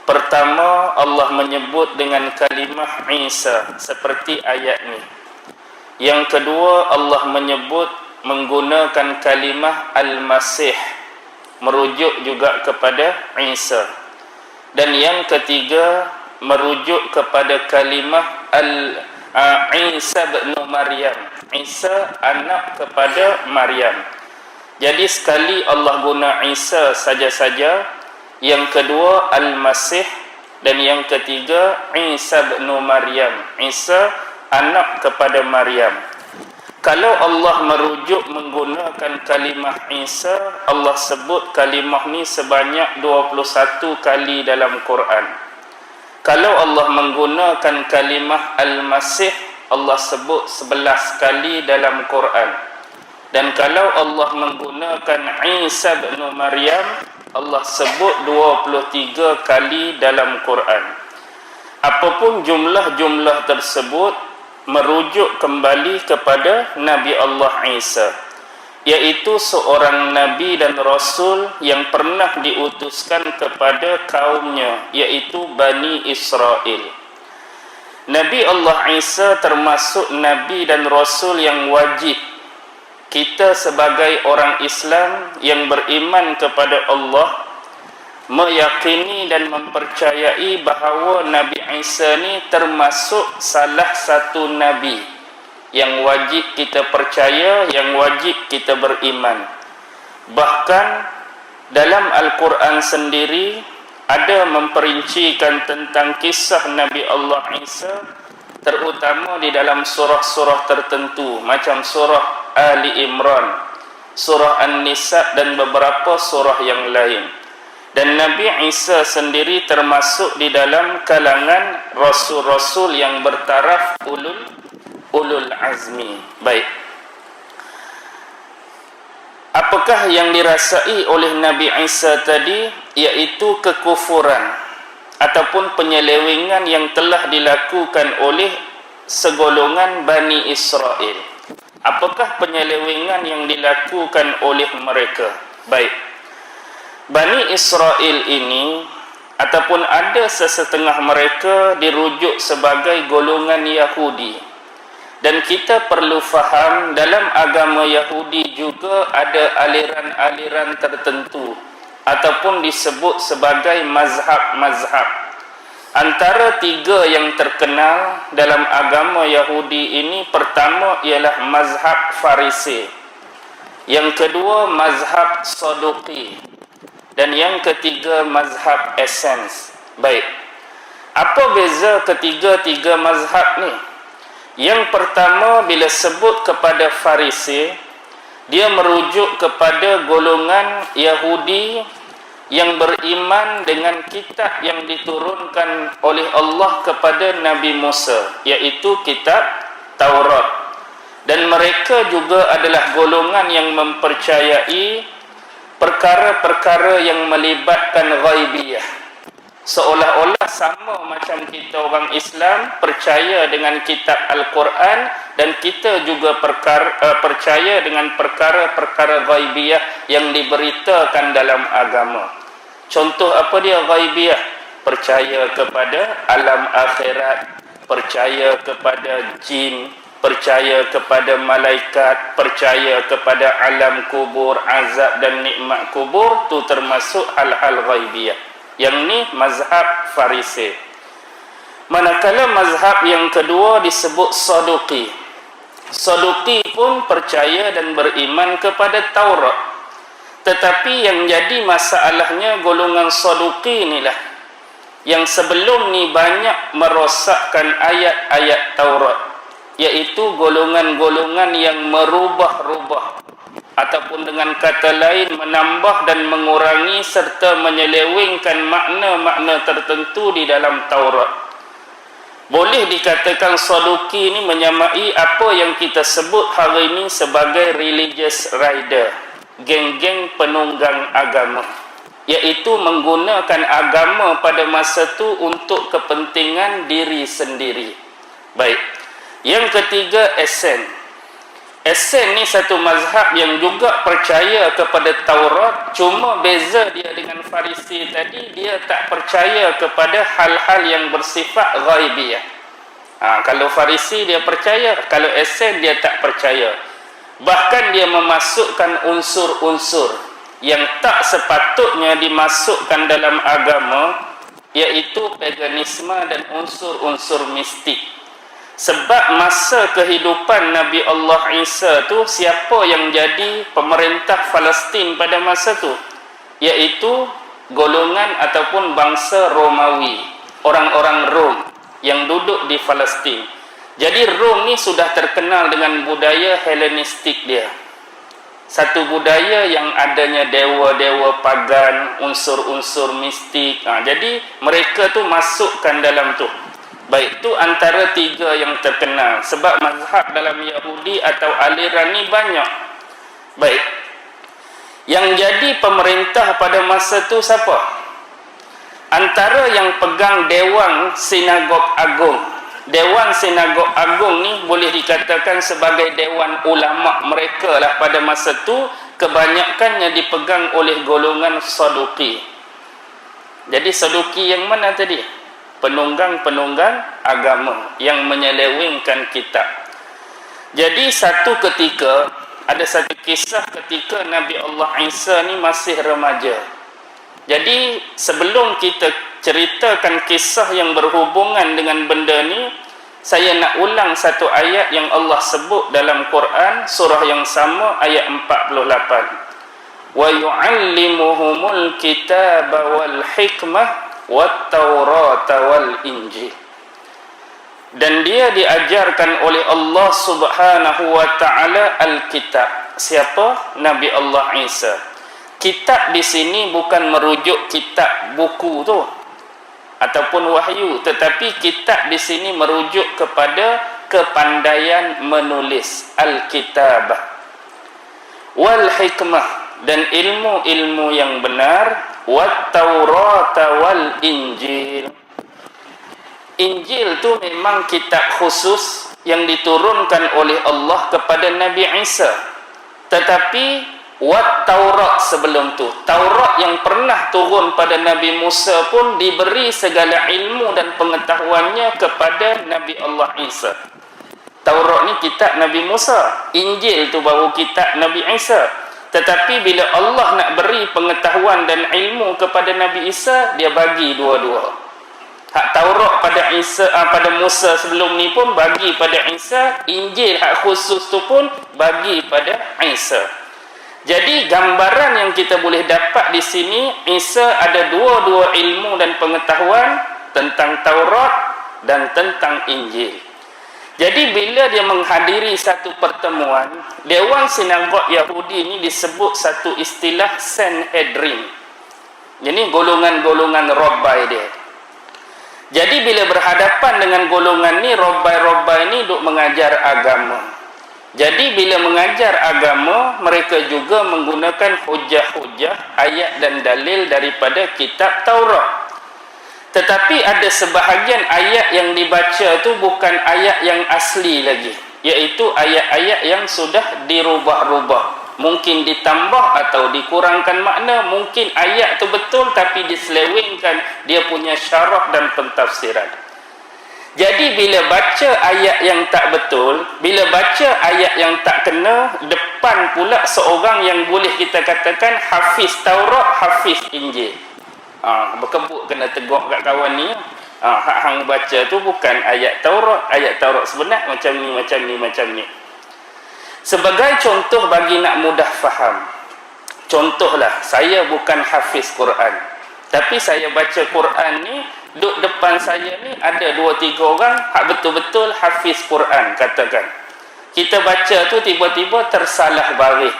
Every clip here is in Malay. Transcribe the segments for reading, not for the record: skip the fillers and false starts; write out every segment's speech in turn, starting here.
Pertama, Allah menyebut dengan kalimah Isa seperti ayat ni. Yang kedua, Allah menyebut menggunakan kalimah Al-Masih, merujuk juga kepada Isa. Dan yang ketiga, merujuk kepada kalimah Isa bin Maryam, Isa anak kepada Maryam. Jadi sekali Allah guna Isa saja-saja, yang kedua Al-Masih, dan yang ketiga Isa bin Maryam, Isa anak kepada Maryam. Kalau Allah merujuk menggunakan kalimah Isa, Allah sebut kalimah ni sebanyak 21 kali dalam Quran. Kalau Allah menggunakan kalimah Al-Masih, Allah sebut 11 kali dalam Quran. Dan kalau Allah menggunakan Isa bin Maryam, Allah sebut 23 kali dalam Quran. Apapun jumlah-jumlah tersebut merujuk kembali kepada Nabi Allah Isa, iaitu seorang Nabi dan Rasul yang pernah diutuskan kepada kaumnya, iaitu Bani Israel. Nabi Allah Isa termasuk Nabi dan Rasul yang wajib kita sebagai orang Islam yang beriman kepada Allah meyakini dan mempercayai bahawa Nabi Isa ni termasuk salah satu Nabi yang wajib kita percaya, yang wajib kita beriman. Bahkan dalam Al-Quran sendiri ada memperincikan tentang kisah Nabi Allah Isa, terutama di dalam surah-surah tertentu macam surah Ali Imran, surah An-Nisa dan beberapa surah yang lain. Dan Nabi Isa sendiri termasuk di dalam kalangan rasul-rasul yang bertaraf ulul azmi. Baik. Apakah yang dirasai oleh Nabi Isa tadi? Iaitu kekufuran ataupun penyelewengan yang telah dilakukan oleh segolongan Bani Israel. Apakah penyelewengan yang dilakukan oleh mereka? Baik. Bani Israel ini ataupun ada sesetengah mereka dirujuk sebagai golongan Yahudi. Dan kita perlu faham dalam agama Yahudi juga ada aliran-aliran tertentu ataupun disebut sebagai mazhab-mazhab. Antara tiga yang terkenal dalam agama Yahudi ini, pertama ialah mazhab Farisi, yang kedua mazhab Saduqi, dan yang ketiga mazhab Essens. Baik. Apa beza ketiga-tiga mazhab ni? Yang pertama, bila sebut kepada Farisi, dia merujuk kepada golongan Yahudi yang beriman dengan kitab yang diturunkan oleh Allah kepada Nabi Musa, iaitu kitab Taurat. Dan mereka juga adalah golongan yang mempercayai perkara-perkara yang melibatkan ghaibiyah, seolah-olah sama macam kita orang Islam percaya dengan kitab Al-Quran, dan kita juga percaya dengan perkara-perkara ghaibiyah yang diberitakan dalam agama. Contoh apa dia ghaibiyah? Percaya kepada alam akhirat, percaya kepada jin, percaya kepada malaikat, percaya kepada alam kubur, azab dan nikmat kubur. Tu termasuk hal-hal ghaibiyah. Yang ni mazhab Farisi. Manakala mazhab yang kedua disebut Saduqi. Saduqi pun percaya dan beriman kepada Taurat. Tetapi yang jadi masalahnya, golongan Saduqi inilah yang sebelum ni banyak merosakkan ayat-ayat Taurat, iaitu golongan-golongan yang merubah-rubah ataupun dengan kata lain menambah dan mengurangi serta menyelewengkan makna-makna tertentu di dalam Taurat. Boleh dikatakan Saduqi ini menyamai apa yang kita sebut hari ini sebagai religious rider, geng-geng penunggang agama, iaitu menggunakan agama pada masa itu untuk kepentingan diri sendiri. Baik. Yang ketiga, Essens. Esen ni satu mazhab yang juga percaya kepada Taurat, cuma beza dia dengan Farisi tadi, dia tak percaya kepada hal-hal yang bersifat ghaibiyah. Kalau Farisi dia percaya, kalau Esen dia tak percaya. Bahkan dia memasukkan unsur-unsur yang tak sepatutnya dimasukkan dalam agama, iaitu paganisme dan unsur-unsur mistik. Sebab masa kehidupan Nabi Allah Isa tu, siapa yang jadi pemerintah Palestin pada masa tu? Iaitu golongan ataupun bangsa Romawi, orang-orang Rom yang duduk di Palestin. Jadi Rom ni sudah terkenal dengan budaya Helenistik dia. Satu budaya yang adanya dewa-dewa pagan, unsur-unsur mistik. Jadi mereka tu masukkan dalam tu. Baik, tu antara tiga yang terkenal. Sebab mazhab dalam Yahudi atau aliran ni banyak. Baik, yang jadi pemerintah pada masa tu siapa? Antara yang pegang Dewan Sinagog Agung. Dewan Sinagog Agung ni boleh dikatakan sebagai dewan ulama mereka lah pada masa tu. Kebanyakannya dipegang oleh golongan Saduki. Jadi Saduki yang mana tadi? Penunggang-penunggang agama yang menyelewengkan kitab. Jadi satu ketika, ada satu kisah ketika Nabi Allah Isa ni masih remaja. Jadi sebelum kita ceritakan kisah yang berhubungan dengan benda ni, saya nak ulang satu ayat yang Allah sebut dalam Quran, surah yang sama, ayat 48. Wa yu'allimuhumul kitaba wal hikmah wat Taurat wal Injil. Dan dia diajarkan oleh Allah Subhanahu wa taala Alkitab. Siapa? Nabi Allah Isa. Kitab di sini bukan merujuk kitab buku tu ataupun wahyu, tetapi kitab di sini merujuk kepada kepandaian menulis, Alkitabah. Wal hikmah, dan ilmu-ilmu yang benar, wat Taurat wal Injil. Injil tu memang kitab khusus yang diturunkan oleh Allah kepada Nabi Isa. Tetapi wat Taurat sebelum tu, Taurat yang pernah turun pada Nabi Musa pun diberi segala ilmu dan pengetahuannya kepada Nabi Allah Isa. Taurat ni kitab Nabi Musa, Injil tu baru kitab Nabi Isa. Tetapi bila Allah nak beri pengetahuan dan ilmu kepada Nabi Isa, dia bagi dua-dua. Hak Taurat pada Isa, pada Musa sebelum ni pun bagi pada Isa, Injil hak khusus tu pun bagi pada Isa. Jadi gambaran yang kita boleh dapat di sini, Isa ada dua-dua ilmu dan pengetahuan tentang Taurat dan tentang Injil. Jadi bila dia menghadiri satu pertemuan, Dewan Sinagog Yahudi ini disebut satu istilah Sanhedrin. Jadi golongan-golongan Rabbai dia. Jadi bila berhadapan dengan golongan ni, Rabbai-Rabbai ni duk mengajar agama. Jadi bila mengajar agama, mereka juga menggunakan hujah-hujah, ayat dan dalil daripada kitab Taurat. Tetapi ada sebahagian ayat yang dibaca tu bukan ayat yang asli lagi, iaitu ayat-ayat yang sudah dirubah-rubah. Mungkin ditambah atau dikurangkan makna, mungkin ayat tu betul tapi diselewengkan dia punya syarah dan pentafsiran. Jadi bila baca ayat yang tak betul, bila baca ayat yang tak kena, depan pula seorang yang boleh kita katakan hafiz Taurat, hafiz Injil. Berkebut kena tegur kat kawan ni. Hak hang baca tu bukan ayat Taurat. Ayat Taurat sebenar macam ni, macam ni, macam ni. Sebagai contoh bagi nak mudah faham. Contohlah, saya bukan hafiz Quran. Tapi saya baca Quran ni, duduk depan saya ni ada 2-3 orang hak betul-betul hafiz Quran, katakan. Kita baca tu tiba-tiba tersalah baris.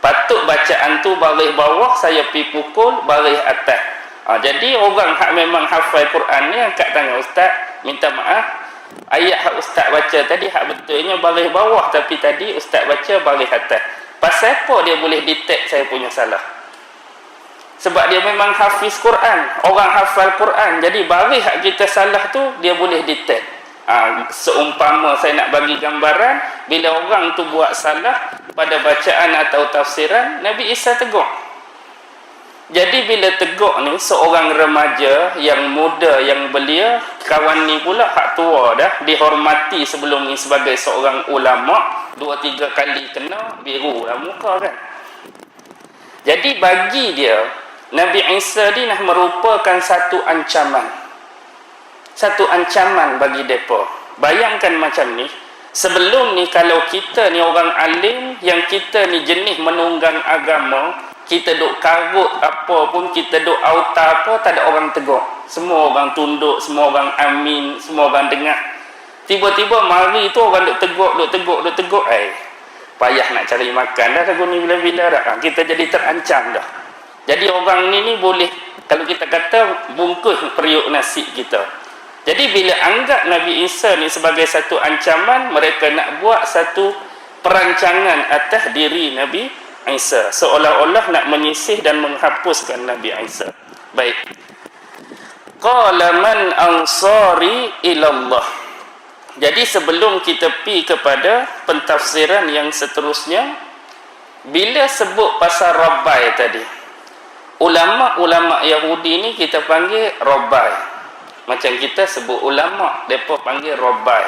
Patut bacaan tu baris bawah, saya pi pukul baris atas. Jadi orang hak memang hafal Quran ni angkat tangan, ustaz, minta maaf, ayat hak ustaz baca tadi hak betulnya baris bawah, tapi tadi ustaz baca baris atas. Pasal apa dia boleh detect saya punya salah? Sebab dia memang hafiz Quran, orang hafal Quran. Jadi baris hak kita salah tu dia boleh detect. Seumpama saya nak bagi gambaran, bila orang tu buat salah pada bacaan atau tafsiran, Nabi Isa tegur. Jadi bila tegur ni, seorang remaja yang muda, yang belia, kawan ni pula hak tua dah, dihormati sebelum ni sebagai seorang ulama, 2-3 kali kena, biru lah muka kan. Jadi bagi dia, Nabi Isa ni dah merupakan satu ancaman. Satu ancaman bagi mereka. Bayangkan macam ni, sebelum ni kalau kita ni orang alim, yang kita ni jenis menunggang agama, kita duk karut apa pun, kita duk auta apa, tak ada orang tegur. Semua orang tunduk, semua orang amin, semua orang dengar. Tiba-tiba mari tu orang duk tegur, payah nak cari makan dah lagu ni bila-bila dah. Kita jadi terancam dah. Jadi orang ni boleh, kalau kita kata, bungkus periuk nasi kita. Jadi bila anggap Nabi Isa ni sebagai satu ancaman, mereka nak buat satu perancangan atas diri Nabi Isa, seolah-olah nak menyisih dan menghapuskan Nabi Isa. Baik. Qala man ansari ilallah. Jadi sebelum kita pergi kepada pentafsiran yang seterusnya, bila sebut pasal Rabbai tadi, ulama-ulama Yahudi ni kita panggil Rabbai. Macam kita sebut ulama, mereka panggil Rabbai.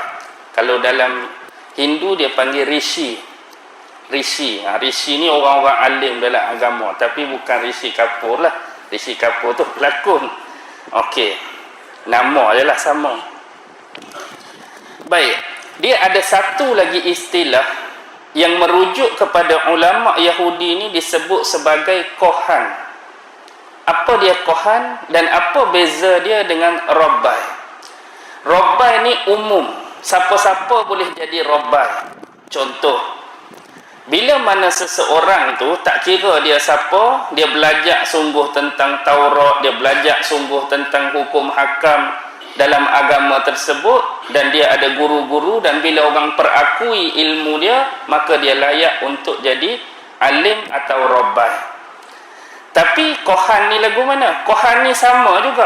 Kalau dalam Hindu dia panggil Rishi. Rishi ni orang-orang alim dalam agama, tapi bukan Rishi Kapoor lah. Rishi Kapoor tu pelakon. Okey, nama je lah sama. Baik, dia ada satu lagi istilah yang merujuk kepada ulama Yahudi ni, disebut sebagai Kohan. Apa dia Kohan dan apa beza dia dengan Rabbai? Rabbai ni umum, siapa-siapa boleh jadi Rabbai. Contoh, bila mana seseorang tu, tak kira dia siapa, dia belajar sungguh tentang Taurat, dia belajar sungguh tentang hukum hakam dalam agama tersebut, dan dia ada guru-guru, dan bila orang perakui ilmu dia, maka dia layak untuk jadi alim atau Rabbai. Tapi Kohan ni lagu mana? Kohan ni sama juga,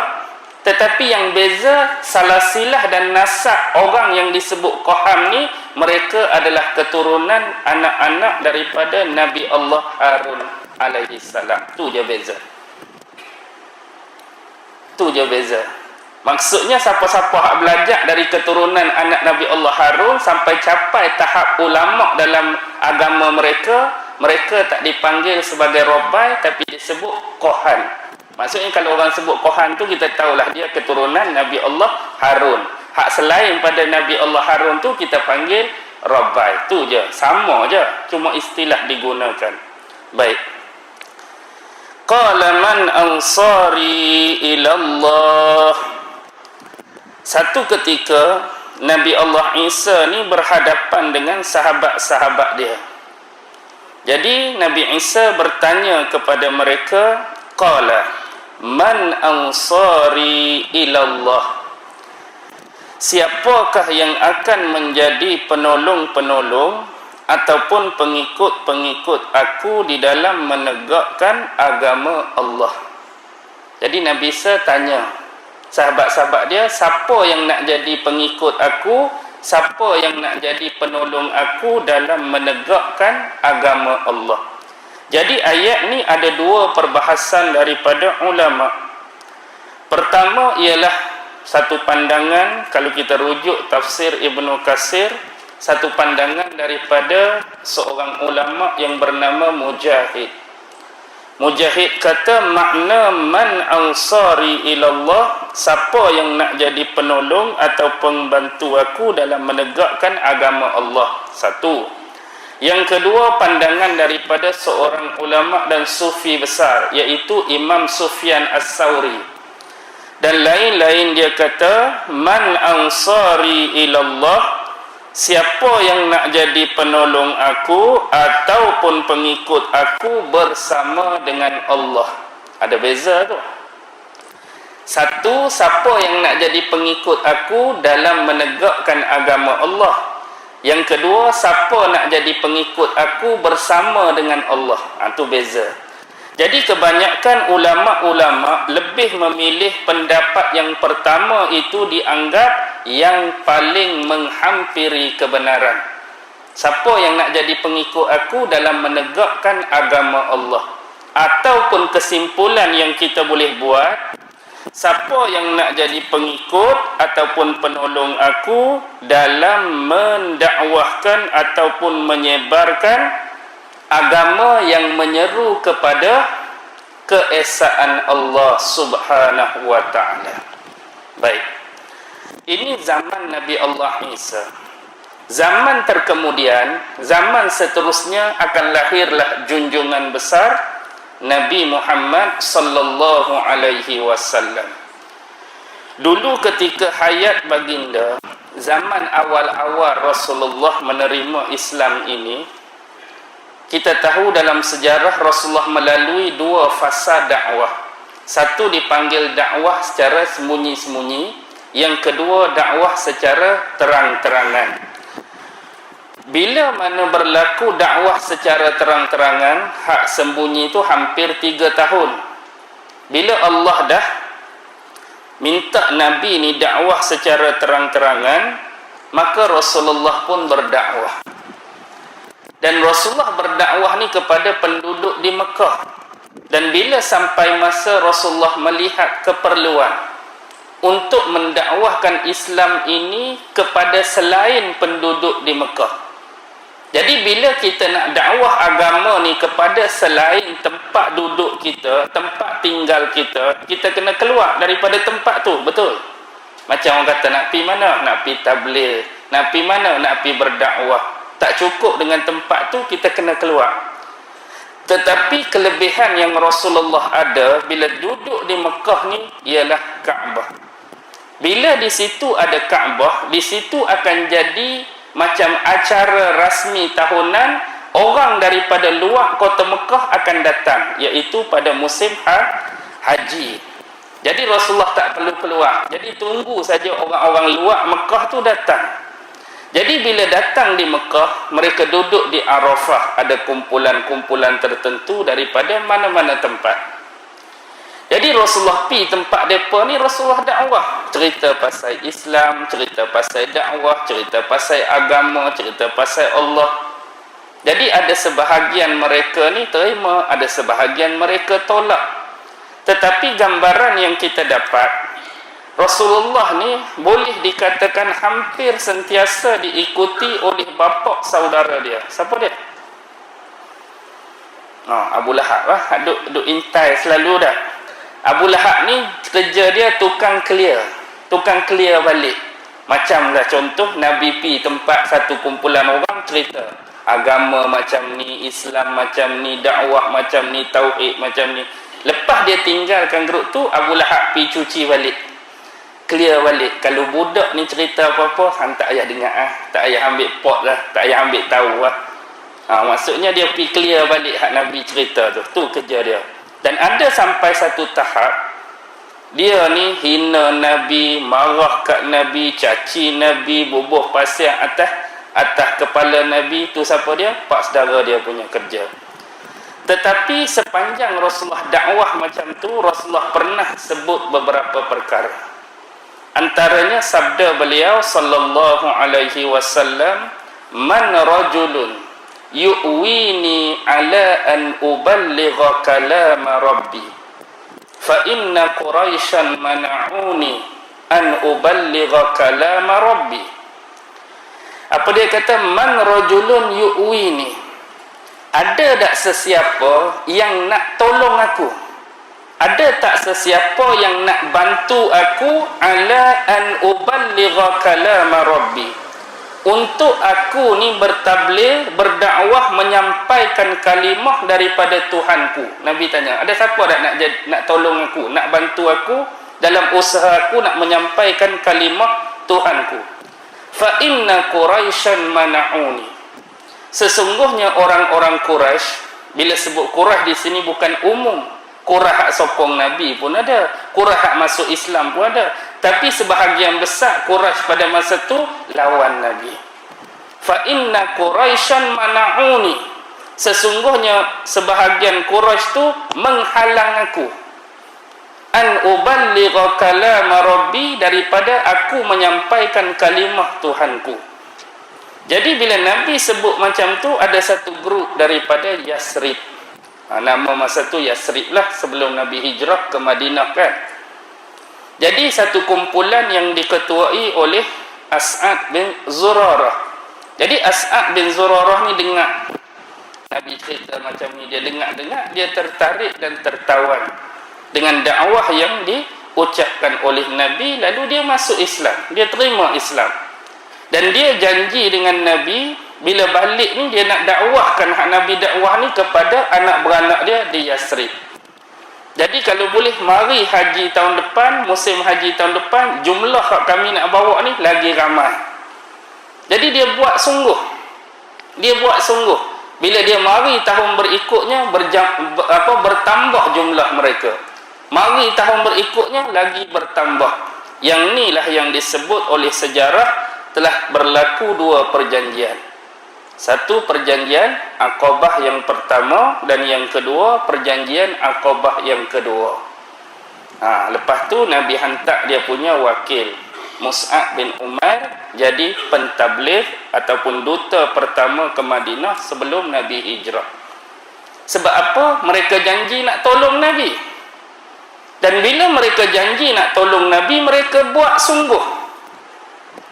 tetapi yang beza salasilah dan nasab orang yang disebut Kohan ni, mereka adalah keturunan anak-anak daripada Nabi Allah Harun alaihi salam. Tu je beza. Tu je beza. Maksudnya siapa-siapa hak belajar dari keturunan anak Nabi Allah Harun sampai capai tahap ulama dalam agama mereka, mereka tak dipanggil sebagai Rabbai, tapi disebut Kohan. Maksudnya kalau orang sebut Kohan tu, kita tahulah dia keturunan Nabi Allah Harun. Hak selain pada Nabi Allah Harun tu kita panggil Rabbai. Tu je, sama je, cuma istilah digunakan. Baik. Qala man ansari ilallah. Satu ketika Nabi Allah Isa ni berhadapan dengan sahabat-sahabat dia. Jadi Nabi Isa bertanya kepada mereka, qala man ansari ilallah. Siapakah yang akan menjadi penolong-penolong ataupun pengikut-pengikut aku di dalam menegakkan agama Allah? Jadi Nabi Isa tanya sahabat-sahabat dia, siapa yang nak jadi pengikut aku, siapa yang nak jadi penolong aku dalam menegakkan agama Allah? Jadi ayat ni ada dua perbahasan daripada ulama. Pertama ialah satu pandangan, kalau kita rujuk tafsir Ibnu Katsir, satu pandangan daripada seorang ulama yang bernama Mujahid. Mujahid kata makna man ansari ilallah, siapa yang nak jadi penolong atau pembantu aku dalam menegakkan agama Allah. Satu. Yang kedua, pandangan daripada seorang ulama dan sufi besar, iaitu Imam Sufyan As-Sauri. Dan lain-lain dia kata, man ansari ilallah, siapa yang nak jadi penolong aku ataupun pengikut aku bersama dengan Allah. Ada beza tu. Satu, siapa yang nak jadi pengikut aku dalam menegakkan agama Allah. Yang kedua, siapa nak jadi pengikut aku bersama dengan Allah. Itu beza. Jadi kebanyakan ulama-ulama lebih memilih pendapat yang pertama itu, dianggap yang paling menghampiri kebenaran. Siapa yang nak jadi pengikut aku dalam menegakkan agama Allah, ataupun kesimpulan yang kita boleh buat, siapa yang nak jadi pengikut ataupun penolong aku dalam mendakwahkan ataupun menyebarkan agama yang menyeru kepada keesaan Allah Subhanahu wa ta'ala. Baik, ini zaman Nabi Allah Isa. Zaman terkemudian, zaman seterusnya akan lahirlah junjungan besar Nabi Muhammad sallallahu alaihi wasallam. Dulu ketika hayat baginda, zaman awal-awal Rasulullah menerima Islam ini, kita tahu dalam sejarah Rasulullah melalui dua fasa dakwah. Satu dipanggil dakwah secara sembunyi-sembunyi, yang kedua dakwah secara terang-terangan. Bila mana berlaku dakwah secara terang-terangan, hak sembunyi itu hampir 3 tahun. Bila Allah dah minta Nabi ni dakwah secara terang-terangan, maka Rasulullah pun berdakwah. Dan Rasulullah berdakwah ni kepada penduduk di Mekah. Dan bila sampai masa Rasulullah melihat keperluan untuk mendakwahkan Islam ini kepada selain penduduk di Mekah. Jadi bila kita nak dakwah agama ni kepada selain tempat duduk kita, tempat tinggal kita, kita kena keluar daripada tempat tu, betul? Macam orang kata nak pi mana? Nak pi tabligh. Nak pi mana? Nak pi berdakwah. Tak cukup dengan tempat tu, kita kena keluar. Tetapi kelebihan yang Rasulullah ada bila duduk di Mekah ni ialah Kaabah. Bila di situ ada Kaabah, di situ akan jadi macam acara rasmi tahunan. Orang daripada luar kota Mekah akan datang, iaitu pada musim haji. Jadi Rasulullah tak perlu keluar. Jadi tunggu saja orang-orang luar Mekah tu datang. Jadi bila datang di Mekah, mereka duduk di Arafah. Ada kumpulan-kumpulan tertentu daripada mana-mana tempat. Jadi Rasulullah pi tempat mereka ni, Rasulullah dakwah. Cerita pasal Islam, cerita pasal dakwah, cerita pasal agama, cerita pasal Allah. Jadi ada sebahagian mereka ni terima, ada sebahagian mereka tolak. Tetapi gambaran yang kita dapat, Rasulullah ni boleh dikatakan hampir sentiasa diikuti oleh bapa saudara dia. Siapa dia? Abu Lahab lah. Duk intai selalu dah. Abu Lahab ni kerja dia tukang clear balik. Macamlah contoh Nabi pi tempat satu kumpulan orang cerita agama macam ni, Islam macam ni, dakwah macam ni, tauhid macam ni. Lepas dia tinggalkan grup tu, Abu Lahab pi cuci balik, clear balik. Kalau budak ni cerita apa-apa, tak payah dengar tak payah ambil pot lah, tak payah ambil tahu lah. Maksudnya dia pergi clear balik hak Nabi cerita tu. Tu kerja dia. Dan ada sampai satu tahap, dia ni hina Nabi, marah kat Nabi, caci Nabi, bubuh pasir atas kepala Nabi. Tu siapa dia? Pak saudara dia punya kerja. Tetapi sepanjang Rasulullah dakwah macam tu, Rasulullah pernah sebut beberapa perkara. Antaranya sabda beliau sallallahu alaihi wasallam, man rajulun yu'wini ala an uballigha kalam rabbi fa inna quraisyan mana'uni an uballigha kalam rabbi. Apa dia kata? Man rajulun yu'wini, ada tak sesiapa yang nak tolong aku? Ada tak sesiapa yang nak bantu aku ala an uballigha kalam rabbi, untuk aku ni bertabligh, berdakwah, menyampaikan kalimah daripada Tuhanku. Nabi tanya, ada siapa tak nak tolong aku, nak bantu aku dalam usaha aku nak menyampaikan kalimah Tuhanku? Fa inna quraisyan mana'uni, sesungguhnya orang-orang Quraisy, bila sebut Quraisy di sini bukan umum. Quraisy hak sokong Nabi pun ada, Quraisy hak masuk Islam pun ada, tapi sebahagian besar Quraisy pada masa tu lawan Nabi. Fa inna quraisyan mana'uni, sesungguhnya sebahagian Quraisy tu menghalang aku. an uballigha kalam rabbi, daripada aku menyampaikan kalimah Tuhanku. Jadi bila Nabi sebut macam tu, ada satu grup daripada Yasrib. Nama masa tu Yasrib lah, sebelum Nabi hijrah ke Madinah kan. Jadi satu kumpulan yang diketuai oleh As'ad bin Zurarah. Jadi As'ad bin Zurarah ni dengar Nabi cerita macam ni, dia dengar-dengar, dia tertarik dan tertawan dengan dakwah yang diucapkan oleh Nabi, lalu dia masuk Islam, dia terima Islam. Dan dia janji dengan Nabi, bila balik ni dia nak dakwahkan hak Nabi dakwah ni kepada anak beranak dia di Yasrib. Jadi kalau boleh mari haji tahun depan, musim haji tahun depan, jumlah hak kami nak bawa ni lagi ramai. Jadi dia buat sungguh. Bila dia mari tahun berikutnya bertambah jumlah mereka. Mari tahun berikutnya lagi bertambah. Yang inilah yang disebut oleh sejarah telah berlaku dua perjanjian. Satu perjanjian Aqabah yang pertama, dan yang kedua perjanjian Aqabah yang kedua. Lepas tu Nabi hantar dia punya wakil Mus'ab bin Umair jadi pentabligh ataupun duta pertama ke Madinah sebelum Nabi hijrah. Sebab apa? Mereka janji nak tolong Nabi. Dan bila mereka janji nak tolong Nabi, mereka buat sungguh.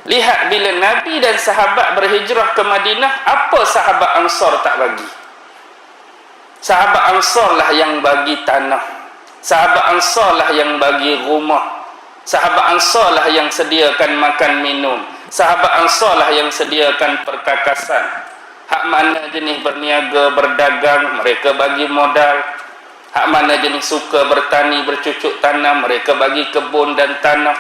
Lihat bila Nabi dan sahabat berhijrah ke Madinah, apa sahabat Ansar tak bagi? Sahabat Ansar lah yang bagi tanah. Sahabat Ansar lah yang bagi rumah. Sahabat Ansar lah yang sediakan makan minum. Sahabat Ansar lah yang sediakan perkakasan. Hak mana jenis berniaga, berdagang, mereka bagi modal. Hak mana jenis suka bertani, bercucuk tanam, mereka bagi kebun dan tanah.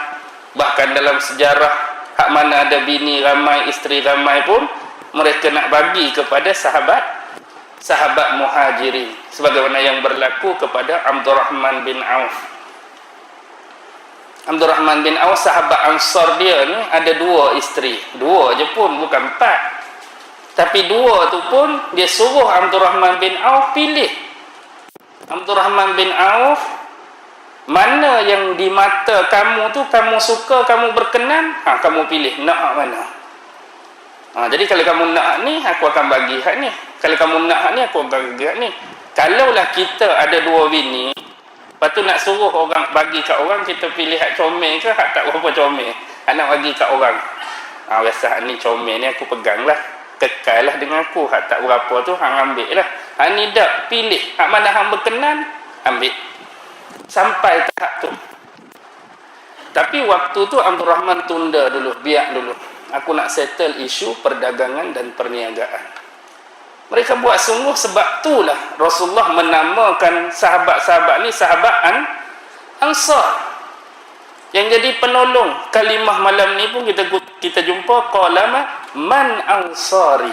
Bahkan dalam sejarah, hak mana ada bini ramai, isteri ramai pun mereka nak bagi kepada sahabat Muhajirin, sebagaimana yang berlaku kepada Abdurrahman bin Auf. Abdurrahman bin Auf, sahabat Ansar, dia ni ada dua isteri, dua je pun, bukan empat. Tapi dua tu pun dia suruh Abdurrahman bin Auf pilih. Abdurrahman bin Auf, mana yang di mata kamu tu kamu suka, kamu berkenan, kamu pilih nak mana. Jadi kalau kamu nak ni, aku akan bagi hak ni. Kalau kamu nak hak ni, aku akan bagi hak ni. Kalaulah kita ada dua bini, lepas tu nak suruh orang bagi kat orang, kita pilih hak comel ke hak tak berapa comel, nak bagi kat orang. Biasa hak ni comel ni aku pegang lah, kekal lah dengan aku. Hak tak berapa tu hang ambil lah. Hak ni tak, pilih hak mana hang berkenan, ambil. Sampai tahap tu. Tapi waktu tu Abdurrahman tunda dulu, biar dulu. Aku nak settle isu perdagangan dan perniagaan. Mereka buat sungguh, sebab itulah Rasulullah menamakan sahabat-sahabat ni sahabat Ansar. Yang jadi penolong kalimah malam ni pun kita jumpa qala man ansari.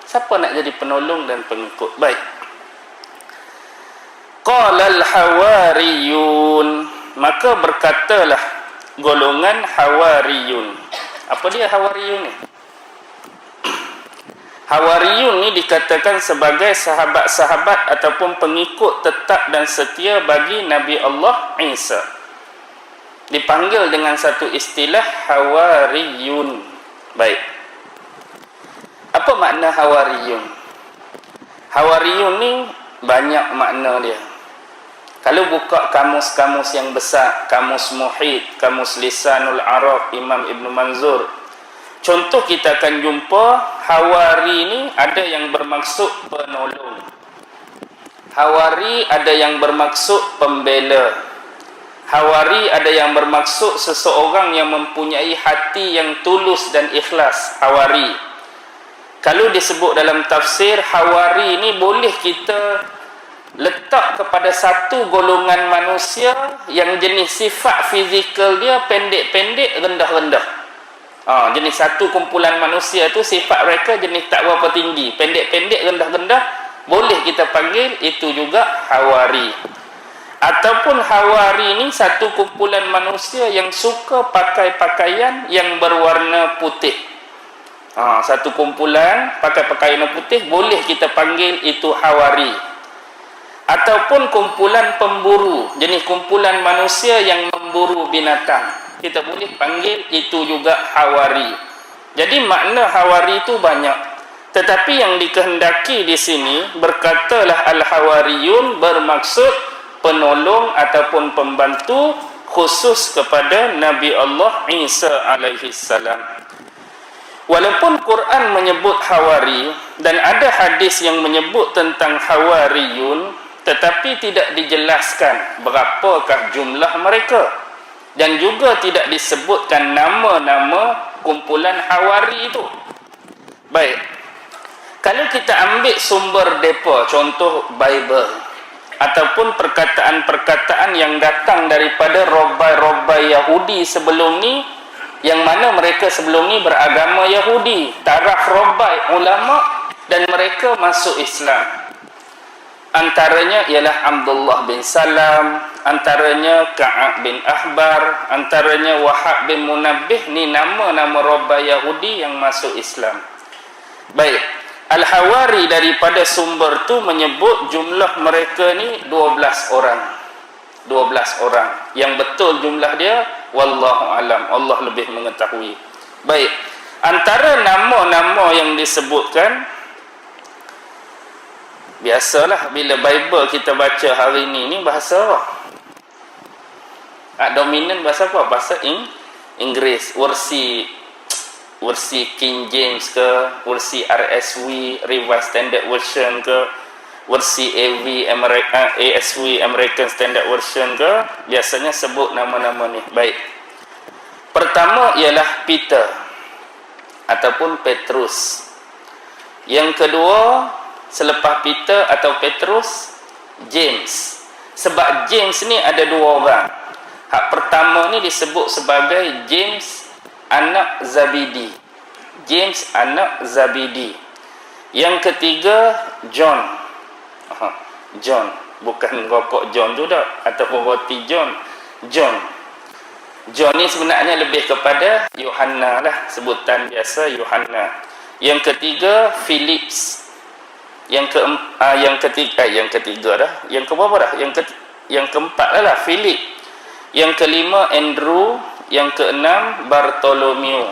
Siapa nak jadi penolong dan pengikut? Baik. Qalal hawariyun, maka berkatalah golongan hawariyun. Apa dia hawariyun ni? Hawariyun ni dikatakan sebagai sahabat-sahabat ataupun pengikut tetap dan setia bagi Nabi Allah Isa. Dipanggil dengan satu istilah hawariyun. Baik. Apa makna hawariyun? Hawariyun ni banyak makna dia. Kalau buka kamus-kamus yang besar, kamus Muhit, kamus Lisanul Arab Imam Ibn Manzur, contoh kita akan jumpa hawari ni ada yang bermaksud penolong. Hawari ada yang bermaksud pembela. Hawari ada yang bermaksud seseorang yang mempunyai hati yang tulus dan ikhlas. Hawari. Kalau disebut dalam tafsir, hawari ni boleh kita letak kepada satu golongan manusia yang jenis sifat fizikal dia pendek-pendek, rendah-rendah. Jenis satu kumpulan manusia tu sifat mereka jenis tak berapa tinggi, pendek-pendek, rendah-rendah, boleh kita panggil itu juga hawari. Ataupun hawari ni satu kumpulan manusia yang suka pakai pakaian yang berwarna putih. Satu kumpulan pakai pakaian putih, boleh kita panggil itu hawari. ataupun kumpulan pemburu, jenis kumpulan manusia yang memburu binatang. Kita boleh panggil itu juga hawari. Jadi makna hawari itu banyak. Tetapi yang dikehendaki di sini, berkatalah al-hawariyun, bermaksud penolong ataupun pembantu khusus kepada Nabi Allah Isa alaihi salam. Walaupun Quran menyebut hawari dan ada hadis yang menyebut tentang hawariyun, tetapi tidak dijelaskan berapakah jumlah mereka, dan juga tidak disebutkan nama-nama kumpulan hawari itu. Baik, kalau kita ambil sumber depa, contoh Bible ataupun perkataan-perkataan yang datang daripada robai-robai Yahudi sebelum ni, yang mana mereka sebelum ni beragama Yahudi, taraf robai ulama, dan mereka masuk Islam. Antaranya ialah Abdullah bin Salam, antaranya Ka'ab bin Ahbar, antaranya Wahab bin Munabbih. Ni nama-nama robai Yahudi yang masuk Islam. Baik, Al-Hawari daripada sumber tu menyebut jumlah mereka ni 12 orang. 12 orang. Yang betul jumlah dia, wallahu alam, Allah lebih mengetahui. Baik, antara nama-nama yang disebutkan, biasalah bila Bible kita baca hari ni bahasa apa? Dominan bahasa apa? Bahasa Inggeris. Versi King James ke, versi RSV, Revised Standard Version ke, versi ASV, American Standard Version ke, biasanya sebut nama-nama ni. Baik, pertama ialah Peter ataupun Petrus. Yang kedua, selepas Peter atau Petrus, James. Sebab James ni ada dua orang. Hak pertama ni disebut sebagai James anak Zabidi. James anak Zabidi. Yang ketiga, John. John, bukan rokok John tu tak, ataupun roti John. John ni sebenarnya lebih kepada Yohana lah, sebutan biasa Yohana. Yang ketiga, Philips. Yang ketiga dah. Yang keberapa dah? Yang keempat lah Philip. Yang kelima, Andrew. Yang keenam, Bartholomew.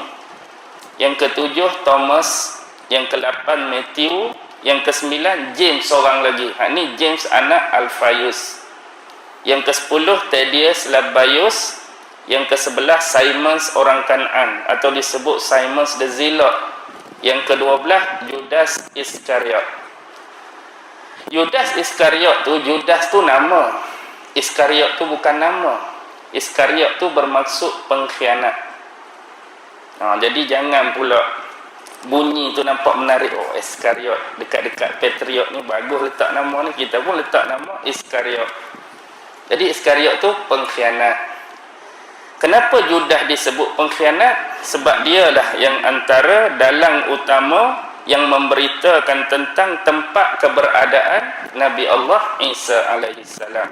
Yang ketujuh, Thomas. Yang ke-8, Matthew. Yang ke-9, James seorang lagi. Ni James anak Alphaeus. Yang ke-10, Thaddeus Labaius. Yang ke-11, Simon orang Kanaan, atau disebut Simon the Zealot. Yang ke-12, Judas Iskariot. Judas Iskariot tu, Judas tu nama, Iskariot tu bukan nama. Iskariot tu bermaksud pengkhianat. Jadi jangan pula bunyi tu nampak menarik. Oh, Iskariot, dekat-dekat Patriot ni bagus letak nama ni, kita pun letak nama Iskariot. Jadi Iskariot tu pengkhianat. Kenapa Judas disebut pengkhianat? Sebab dialah yang antara dalang utama yang memberitakan tentang tempat keberadaan Nabi Allah Isa alaihi salam.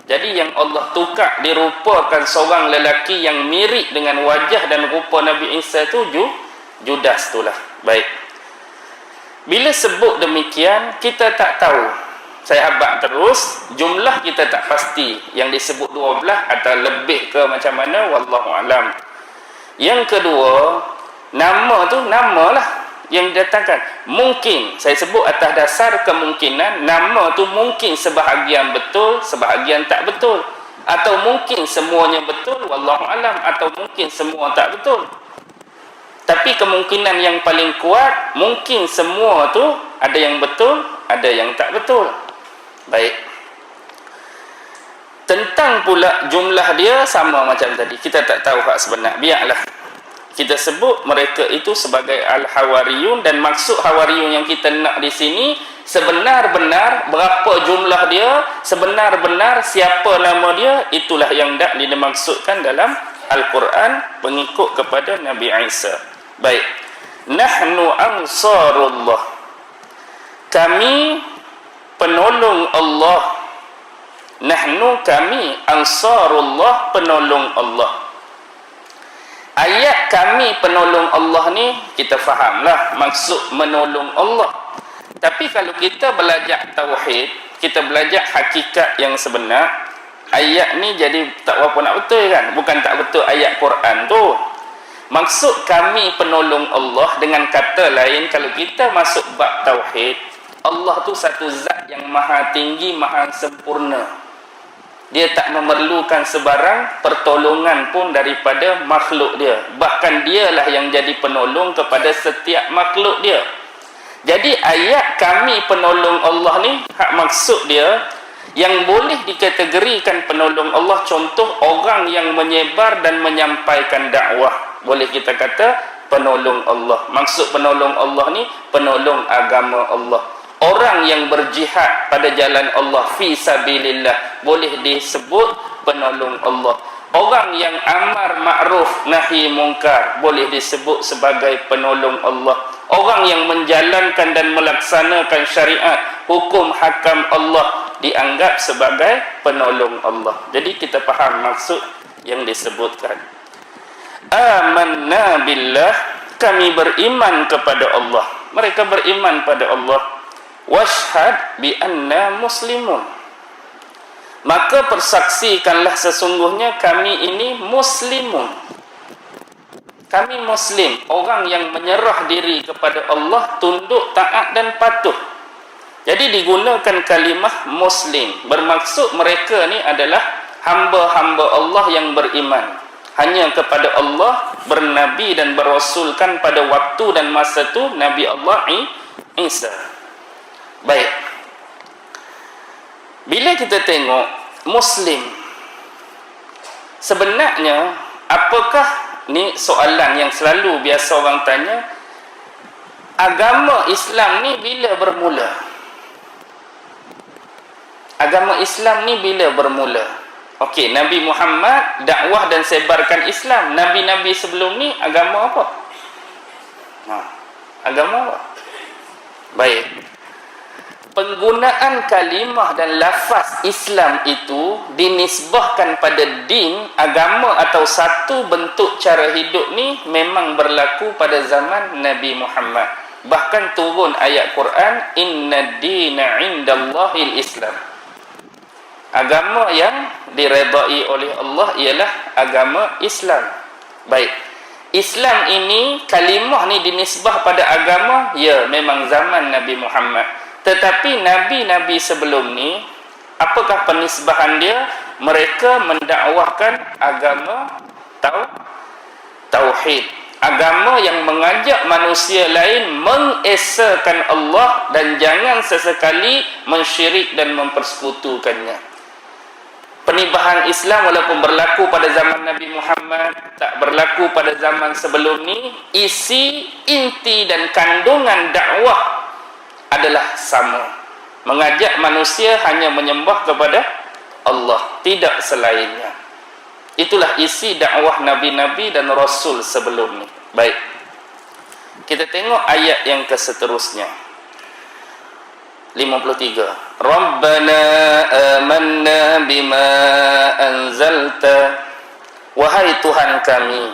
Jadi yang Allah tukar dirupakan seorang lelaki yang mirip dengan wajah dan rupa Nabi Isa tu Judas itulah. Baik, bila sebut demikian, kita tak tahu, saya abad terus, jumlah kita tak pasti, yang disebut 12 atau lebih ke macam mana, wallahu alam. Yang kedua, nama tu namalah yang didatangkan. Mungkin saya sebut atas dasar kemungkinan nama tu mungkin sebahagian betul, sebahagian tak betul, atau mungkin semuanya betul, wallahu alam, atau mungkin semua tak betul. Tapi kemungkinan yang paling kuat, mungkin semua tu ada yang betul, ada yang tak betul. Baik, tentang pula jumlah dia sama macam tadi, kita tak tahu hak sebenar. Biarlah kita sebut mereka itu sebagai al-hawariyun, dan maksud hawariyun yang kita nak di sini sebenar-benar berapa jumlah dia, sebenar-benar siapa nama dia, itulah yang dak dimaksudkan dalam Al-Quran pengikut kepada Nabi Isa. Baik, nahnu ansarullah, kami penolong Allah. Nahnu, kami, ansarullah, penolong Allah. Ayat kami penolong Allah ni kita fahamlah maksud menolong Allah. Tapi kalau kita belajar tauhid, kita belajar hakikat yang sebenar, ayat ni jadi tak berapa nak betul kan? Bukan tak betul ayat Quran tu. Maksud kami penolong Allah, dengan kata lain, kalau kita masuk bab tauhid, Allah tu satu zat yang maha tinggi, maha sempurna. Dia tak memerlukan sebarang pertolongan pun daripada makhluk dia. Bahkan dialah yang jadi penolong kepada setiap makhluk dia. Jadi ayat kami penolong Allah ni, hak maksud dia, yang boleh dikategorikan penolong Allah, contoh orang yang menyebar dan menyampaikan dakwah, boleh kita kata penolong Allah. Maksud penolong Allah ni, penolong agama Allah. Orang yang berjihad pada jalan Allah, fi sabilillah, boleh disebut penolong Allah. Orang yang amar ma'ruf nahi mungkar, boleh disebut sebagai penolong Allah. Orang yang menjalankan dan melaksanakan syariat, hukum hakam Allah, dianggap sebagai penolong Allah. Jadi kita faham maksud yang disebutkan. Amanna billah, kami beriman kepada Allah. Mereka beriman pada Allah. Washhad bi anna muslimun, maka persaksikanlah sesungguhnya kami ini muslimun. Kami muslim, orang yang menyerah diri kepada Allah, tunduk, taat dan patuh. Jadi digunakan kalimah muslim, bermaksud mereka ni adalah hamba-hamba Allah yang beriman hanya kepada Allah, bernabi dan berasulkan pada waktu dan masa tu Nabi Allah Isa. Baik, bila kita tengok muslim, sebenarnya apakah, ni soalan yang selalu biasa orang tanya, agama Islam ni bila bermula? Agama Islam ni bila bermula? Okey, Nabi Muhammad dakwah dan sebarkan Islam. Nabi-nabi sebelum ni agama apa? Agama apa? Baik, penggunaan kalimah dan lafaz Islam itu dinisbahkan pada din, agama atau satu bentuk cara hidup ni memang berlaku pada zaman Nabi Muhammad. Bahkan turun ayat Quran, inna dina indallahil Islam. Agama yang diredai oleh Allah ialah agama Islam. Baik, Islam ini, kalimah ni dinisbah pada agama, ya memang zaman Nabi Muhammad. Tetapi nabi-nabi sebelum ni, apakah penisbahan dia? Mereka mendakwahkan agama tauhid, agama yang mengajak manusia lain mengesakan Allah dan jangan sesekali mensyirik dan mempersekutukannya. Penibahan Islam walaupun berlaku pada zaman Nabi Muhammad, tak berlaku pada zaman sebelum ni, isi, inti dan kandungan dakwah adalah sama. Mengajak manusia hanya menyembah kepada Allah, tidak selainnya. Itulah isi dakwah Nabi-Nabi dan Rasul sebelum ni. Baik, kita tengok ayat yang keseterusnya, 53. Rabbana amanna bima anzalta, wahai Tuhan kami,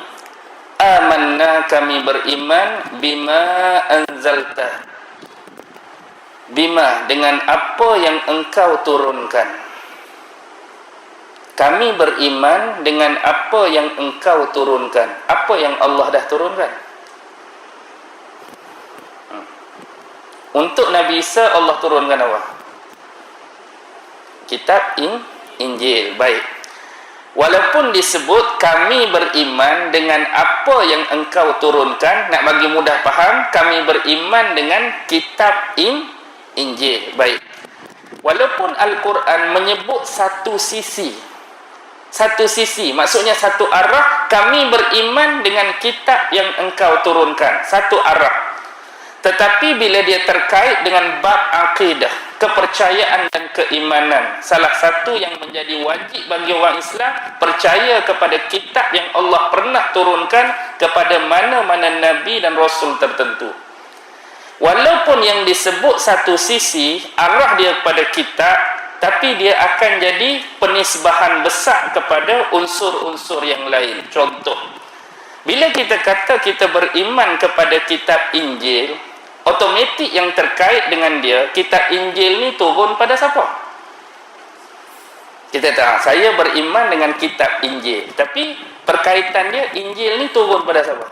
amanna kami beriman, bima anzalta, bima dengan apa yang engkau turunkan. Kami beriman dengan apa yang engkau turunkan. Apa yang Allah dah turunkan? Untuk Nabi Isa Allah turunkan apa? Kitab Injil. Baik, walaupun disebut kami beriman dengan apa yang engkau turunkan, nak bagi mudah faham, kami beriman dengan kitab Injil. Baik, walaupun Al-Quran menyebut satu sisi, maksudnya satu arah, kami beriman dengan kitab yang engkau turunkan, satu arah. Tetapi bila dia terkait dengan bab akidah, kepercayaan dan keimanan, salah satu yang menjadi wajib bagi orang Islam, percaya kepada kitab yang Allah pernah turunkan kepada mana-mana Nabi dan Rasul tertentu. Walaupun yang disebut satu sisi, arah dia kepada kitab, tapi dia akan jadi penisbahan besar kepada unsur-unsur yang lain. Contoh, bila kita kata kita beriman kepada kitab Injil, Automatik yang terkait dengan dia, kitab Injil ni turun pada siapa? Kita tahu, saya beriman dengan kitab Injil, tapi perkaitan dia, Injil ni turun pada siapa?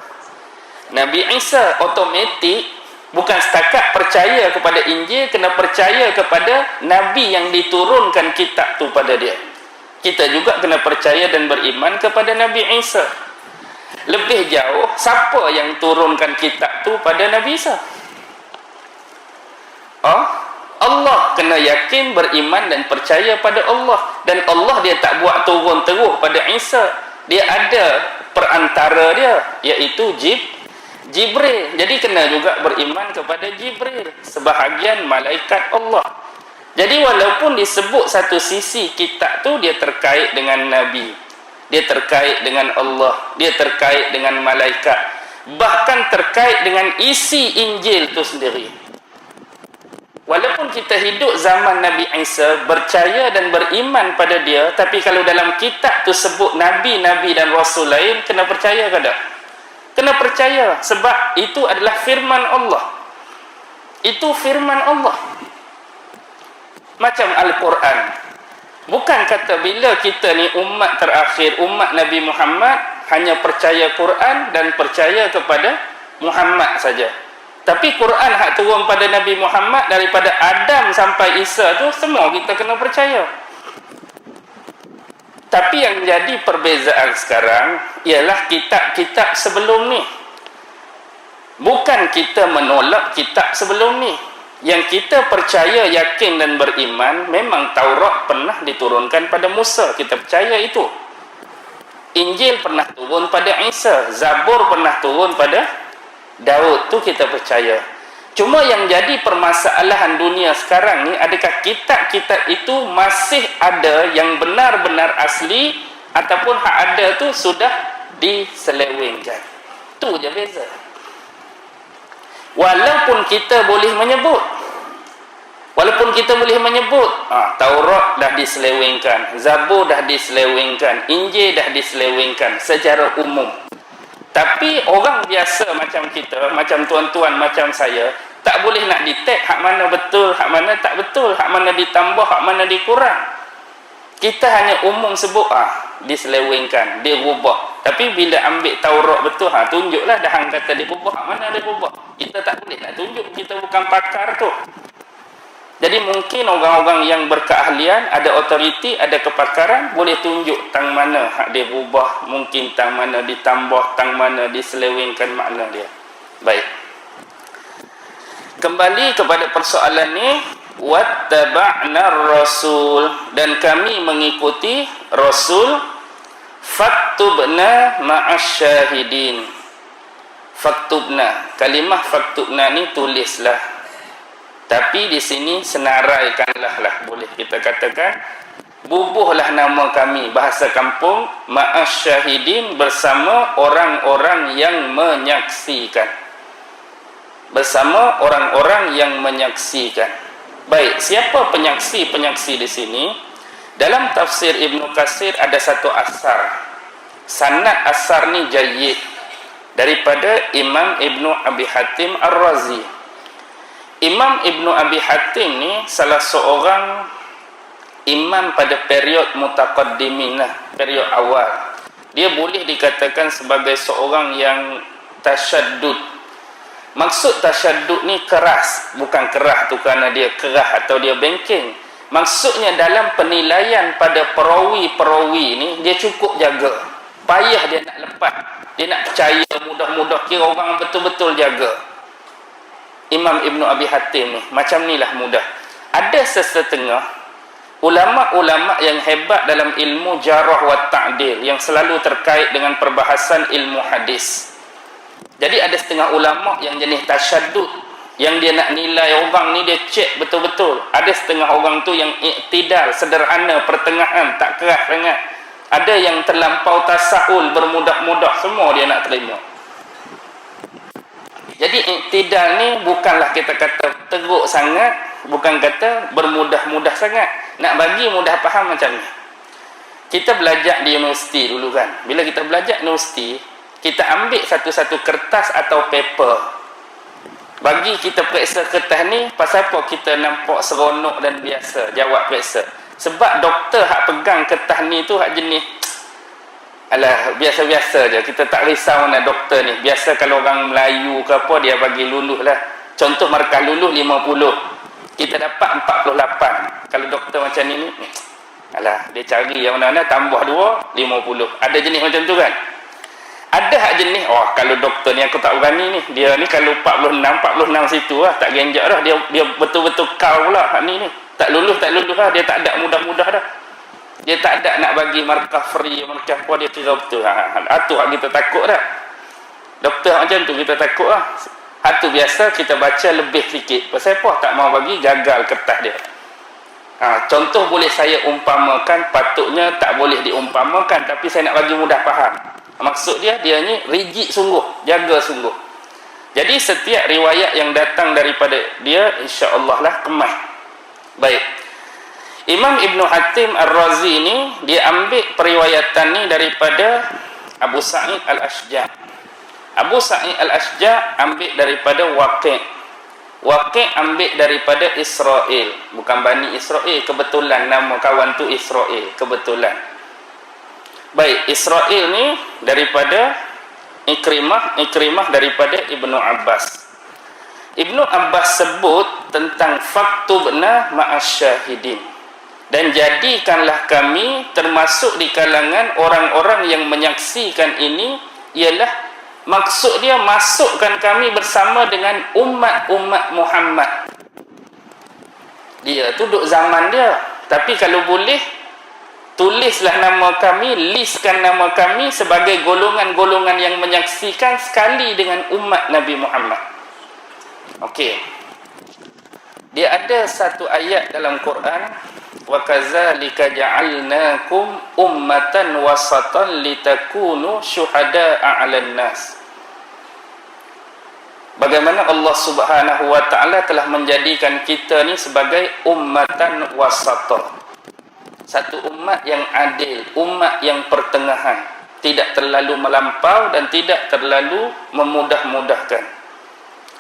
Nabi Isa. Automatik bukan setakat percaya kepada Injil, kena percaya kepada Nabi yang diturunkan kitab tu pada dia. Kita juga kena percaya dan beriman kepada Nabi Isa. Lebih jauh, siapa yang turunkan kitab tu pada Nabi Isa? Allah. Kena yakin, beriman dan percaya pada Allah. Dan Allah dia tak buat turun terus pada Isa. Dia ada perantara dia, iaitu Jibril. Jadi kena juga beriman kepada Jibril, sebahagian malaikat Allah. Jadi walaupun disebut satu sisi kitab tu dia terkait dengan Nabi, dia terkait dengan Allah, dia terkait dengan malaikat, bahkan terkait dengan isi Injil tu sendiri. Walaupun kita hidup zaman Nabi Isa, percaya dan beriman pada dia, tapi kalau dalam kitab tu sebut Nabi-Nabi dan Rasul lain, kena percaya ke tak? Kena percaya, sebab itu adalah firman Allah. Itu firman Allah. Macam Al-Quran. Bukan kata bila kita ni umat terakhir, umat Nabi Muhammad, hanya percaya Quran dan percaya kepada Muhammad saja. Tapi Quran hak turun pada Nabi Muhammad, daripada Adam sampai Isa tu semua kita kena percaya. Tapi yang jadi perbezaan sekarang ialah kitab-kitab sebelum ni. Bukan kita menolak kitab sebelum ni. Yang kita percaya, yakin dan beriman, memang Taurat pernah diturunkan pada Musa, kita percaya itu. Injil pernah turun pada Isa, Zabur pernah turun pada Daud, tu kita percaya. Cuma yang jadi permasalahan dunia sekarang ni, adakah kitab-kitab itu masih ada yang benar-benar asli, ataupun hak ada tu sudah diselewengkan. Tu je beza. Walaupun kita boleh menyebut, Taurat dah diselewengkan, Zabur dah diselewengkan, Injil dah diselewengkan secara umum. Tapi orang biasa macam kita, macam tuan-tuan, macam saya, tak boleh nak detect hak mana betul, hak mana tak betul, hak mana ditambah, hak mana dikurang. Kita hanya umum sebut, diselewengkan, dia rubah. Tapi bila ambil Taurat betul, tunjuklah dah hang kata dia rubah, hak mana dia rubah. Kita tak boleh nak tunjuk, kita bukan pakar tu. Jadi mungkin orang-orang yang berkeahlian, ada autoriti, ada kepakaran, boleh tunjuk tang mana hak dia berubah, mungkin tang mana ditambah, tang mana diselewengkan makna dia. Baik. Kembali kepada persoalan ni, wattaba'na rasul, dan kami mengikuti Rasul, faktubna ma'asyahidin. Faktubna, kalimah faktubna ni tulislah. Tapi di sini senaraikanlah lah, boleh kita katakan, bubuhlah nama kami, bahasa kampung, ma'asyahidin, bersama orang-orang yang menyaksikan. Bersama orang-orang yang menyaksikan. Baik, siapa penyaksi-penyaksi di sini? Dalam tafsir Ibnu Katsir ada satu asar. Sanad asar ni jayyid, daripada Imam Ibnu Abi Hatim Ar-Razi. Imam Ibnu Abi Hatim ni salah seorang imam pada period mutaqaddimin, period awal. Dia boleh dikatakan sebagai seorang yang tasyaddud. Maksud tasyaddud ni keras, bukan kerah tu kerana dia kerah atau dia bengking. Maksudnya dalam penilaian pada perawi-perawi ni, dia cukup jaga. Payah dia nak lepas, dia nak percaya mudah-mudah, kira orang betul-betul jaga. Imam Ibnu Abi Hatim ni macam ni lah mudah. Ada sesetengah ulama-ulama yang hebat dalam ilmu jarah wa ta'dil, yang selalu terkait dengan perbahasan ilmu hadis. Jadi ada setengah ulama yang jenis tasyaddud, yang dia nak nilai orang ni dia cek betul-betul. Ada setengah orang tu yang iktidal, sederhana, pertengahan, tak keras sangat. Ada yang terlampau tasahul, bermudah-mudah, semua dia nak terima. Jadi iktidal ni bukanlah kita kata teruk sangat, bukan kata bermudah-mudah sangat. Nak bagi mudah faham macam ni. Kita belajar di universiti dulu kan. Bila kita belajar universiti, kita ambil satu-satu kertas atau paper. Bagi kita periksa kertas ni, pasal apa kita nampak seronok dan biasa jawab periksa? Sebab doktor hak pegang kertas ni tu hak jenis alah biasa-biasa je, kita tak risau nak doktor ni. Biasa kalau orang Melayu ke apa, dia bagi luluh lah. Contoh markah luluh 50, kita dapat 48. Kalau doktor macam ni alah, dia cari yang mana-mana tambah 2, 50. Ada jenis macam tu kan. Ada hak jenis, kalau doktor ni aku tak berani ni, dia ni kalau 46 situ lah, tak genjak dah, dia betul-betul kau lah hak ni tak lulus lah, dia tak ada mudah-mudah dah, dia tak ada nak bagi markah free, markah apa, dia kira betul. Tu hak kita takut dah. Doktor macam tu kita takut lah. Hak tu biasa kita baca lebih sikit, pasal apa tak mau bagi, gagal kertas dia. Contoh boleh saya umpamakan, patutnya tak boleh diumpamakan, tapi saya nak bagi mudah faham. Maksud dia ni rigid sungguh, jaga sungguh. Jadi setiap riwayat yang datang daripada dia, insya-Allah lah kemas. Baik. Imam Ibn Hatim Ar-Razi ni, dia ambil periwayatan ni daripada Abu Sa'id Al-Ashja'. Abu Sa'id Al-Ashja' ambil daripada Waqi'. Waqi' ambil daripada Israel. Bukan Bani Israel, kebetulan nama kawan tu Israel, kebetulan. Baik, Israel ni daripada Ikrimah daripada Ibnu Abbas. Ibnu Abbas sebut tentang faktubna ma'asyahidin, dan jadikanlah kami termasuk di kalangan orang-orang yang menyaksikan ini. Ialah maksud dia masukkan kami bersama dengan umat-umat Muhammad. Dia tu duduk zaman dia, tapi kalau boleh tulislah nama kami, listkan nama kami sebagai golongan-golongan yang menyaksikan sekali dengan umat Nabi Muhammad. Okey. Dia ada satu ayat dalam Quran, wa kadzalika ja'alnakum ummatan wasatan litakunu syuhada'a 'alan nas. Bagaimana Allah Subhanahu wa taala telah menjadikan kita ni sebagai ummatan wasata. Satu umat yang adil, umat yang pertengahan, tidak terlalu melampau dan tidak terlalu memudah-mudahkan.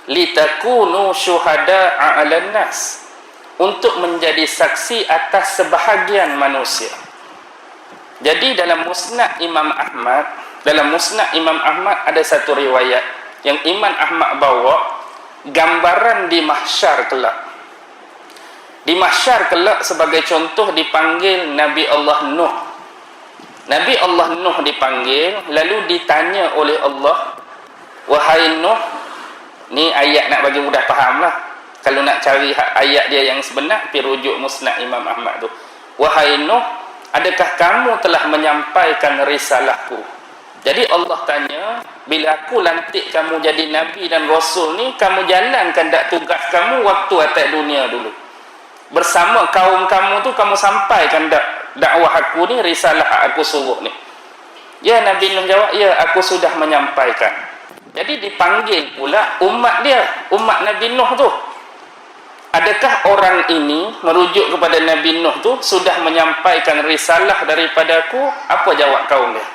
Litakunu syuhada'a 'alan nas, untuk menjadi saksi atas sebahagian manusia. Jadi dalam Musnad Imam Ahmad, ada satu riwayat yang Imam Ahmad bawa, gambaran di mahsyar kelak. Di mahsyar kelak sebagai contoh dipanggil Nabi Allah Nuh. Nabi Allah Nuh dipanggil, lalu ditanya oleh Allah, wahai Nuh, ni ayat nak bagi mudah faham lah. Kalau nak cari ayat dia yang sebenar, pergi rujuk Musnad Imam Ahmad tu. Wahai Nuh, adakah kamu telah menyampaikan risalahku? Jadi Allah tanya, bila aku lantik kamu jadi Nabi dan Rasul ni, kamu jalankan tak tugas kamu waktu atas dunia dulu? Bersama kaum kamu tu, kamu sampaikan dakwah aku ni, risalah aku suruh ni? Ya, Nabi Nuh jawab, ya, aku sudah menyampaikan. Jadi dipanggil pula umat dia, umat Nabi Nuh tu. Adakah orang ini merujuk kepada Nabi Nuh tu sudah menyampaikan risalah daripada aku? Apa jawab kaum dia?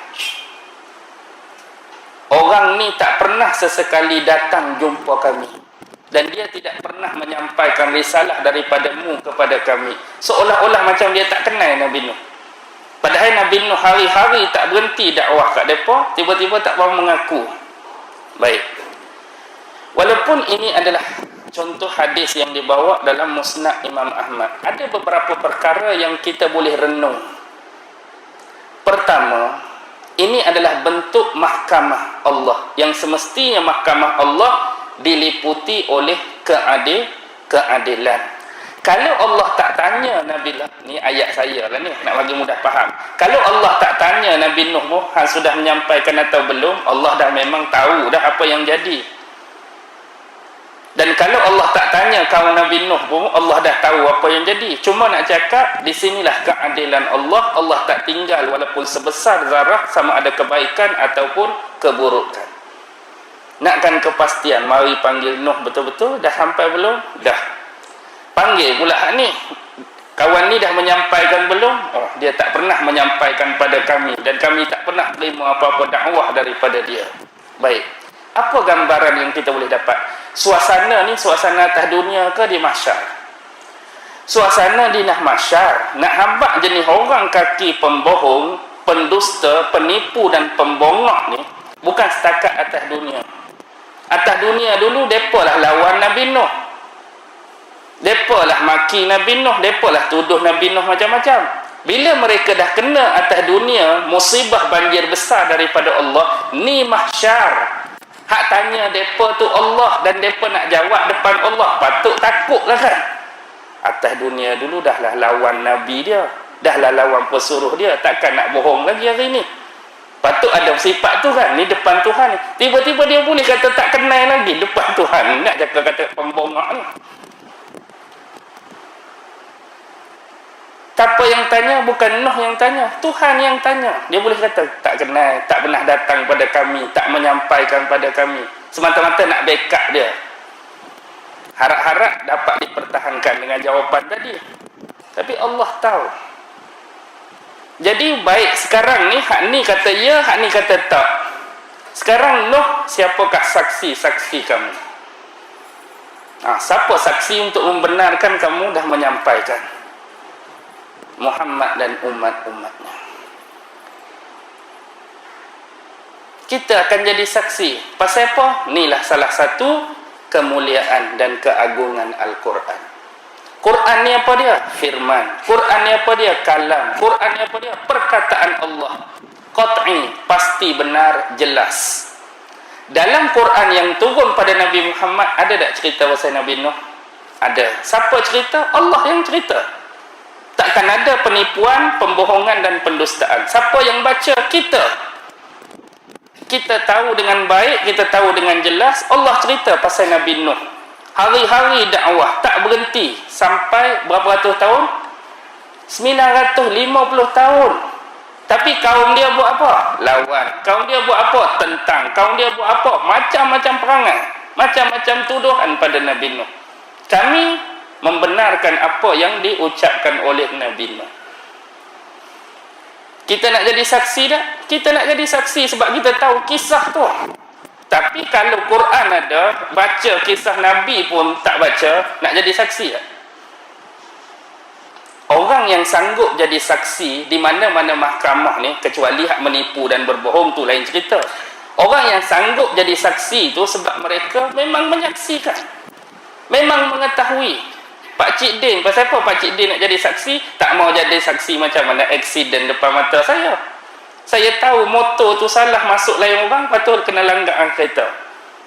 Orang ni tak pernah sesekali datang jumpa kami, dan dia tidak pernah menyampaikan risalah daripadamu kepada kami. Seolah-olah macam dia tak kenal Nabi Nuh. Padahal Nabi Nuh hari-hari tak berhenti dakwah kat mereka, tiba-tiba tak mau mengaku. Baik. Walaupun ini adalah contoh hadis yang dibawa dalam Musnad Imam Ahmad, ada beberapa perkara yang kita boleh renung. Pertama, ini adalah bentuk mahkamah Allah, yang semestinya mahkamah Allah diliputi oleh keadilan. Kalau Allah tak tanya Nabi lah, ni ayat saya lah ni, nak bagi mudah faham. Kalau Allah tak tanya Nabi Nuh sudah menyampaikan atau belum, Allah dah memang tahu dah apa yang jadi. Dan kalau Allah tak tanya kaum Nabi Nuh pun, Allah dah tahu apa yang jadi. Cuma nak cakap, di sinilah keadilan Allah. Allah tak tinggal walaupun sebesar zarah, sama ada kebaikan ataupun keburukan. Nakkan kepastian, mari panggil Nuh betul-betul, dah sampai belum? Dah. Panggil pula ni. Kawan ni dah menyampaikan belum? Oh, dia tak pernah menyampaikan pada kami, dan kami tak pernah terima apa-apa dakwah daripada dia. Baik. Apa gambaran yang kita boleh dapat? Suasana ni suasana atas dunia ke di mahsyar? Suasana di mahsyar, nak habaq jenis orang kaki pembohong, pendusta, penipu dan pembongok ni bukan setakat atas dunia. Atas dunia dulu depa lah lawan Nabi Nuh. Depa lah maki Nabi Nuh, depa lah tuduh Nabi Nuh macam-macam. Bila mereka dah kena atas dunia musibah banjir besar daripada Allah, ni mahsyar. Hak tanya depa tu Allah dan depa nak jawab depan Allah, patut takutlah kan. Atas dunia dulu dah lah lawan Nabi dia, dah lah lawan pesuruh dia, takkan nak bohong lagi hari ni. Patut ada sifat tu kan, ni depan Tuhan ni. Tiba-tiba dia boleh kata tak kenal lagi depan Tuhan, nak kata pembongok ni. Siapa yang tanya? Bukan Nuh yang tanya, Tuhan yang tanya. Dia boleh kata tak kenal, tak pernah datang pada kami, tak menyampaikan pada kami, semata-mata nak backup dia. Harap-harap dapat dipertahankan dengan jawapan tadi. Tapi Allah tahu. Jadi baik sekarang ni, hak ni kata ya, hak ni kata tak. Sekarang Nuh, siapakah saksi-saksi kamu? Siapa saksi untuk membenarkan kamu dah menyampaikan? Muhammad dan umat-umatnya. Kita akan jadi saksi. Pasal apa? Inilah salah satu kemuliaan dan keagungan Al-Quran. Quran ni apa dia? Firman. Quran ni apa dia? Kalam. Quran ni apa dia? Perkataan Allah. Qat'i, pasti, benar, jelas. Dalam Quran yang turun pada Nabi Muhammad, ada tak cerita pasal Nabi Nuh? Ada. Siapa cerita? Allah yang cerita. Takkan ada penipuan, pembohongan dan pendustaan. Siapa yang baca? Kita. Kita tahu dengan baik, kita tahu dengan jelas. Allah cerita pasal Nabi Nuh. Hari-hari dakwah, tak berhenti. Sampai berapa ratus tahun? 950 tahun. Tapi kaum dia buat apa? Lawan. Kaum dia buat apa? Tentang. Kaum dia buat apa? Macam-macam perangai. Macam-macam tuduhan pada Nabi Nuh. Kami membenarkan apa yang diucapkan oleh Nabi Nuh. Kita nak jadi saksi tak? Kita nak jadi saksi sebab kita tahu kisah tu. Tapi kalau Quran ada, baca kisah Nabi pun tak baca, nak jadi saksi tak? Orang yang sanggup jadi saksi di mana-mana mahkamah ni, kecuali hak menipu dan berbohong tu lain cerita. Orang yang sanggup jadi saksi tu sebab mereka memang menyaksikan, memang mengetahui. Pak Cik Din, pasal apa Pak Cik Din nak jadi saksi? Tak mau jadi saksi macam mana aksiden depan mata saya. Saya tahu motor tu salah masuk lain orang, patut kena langgar kereta.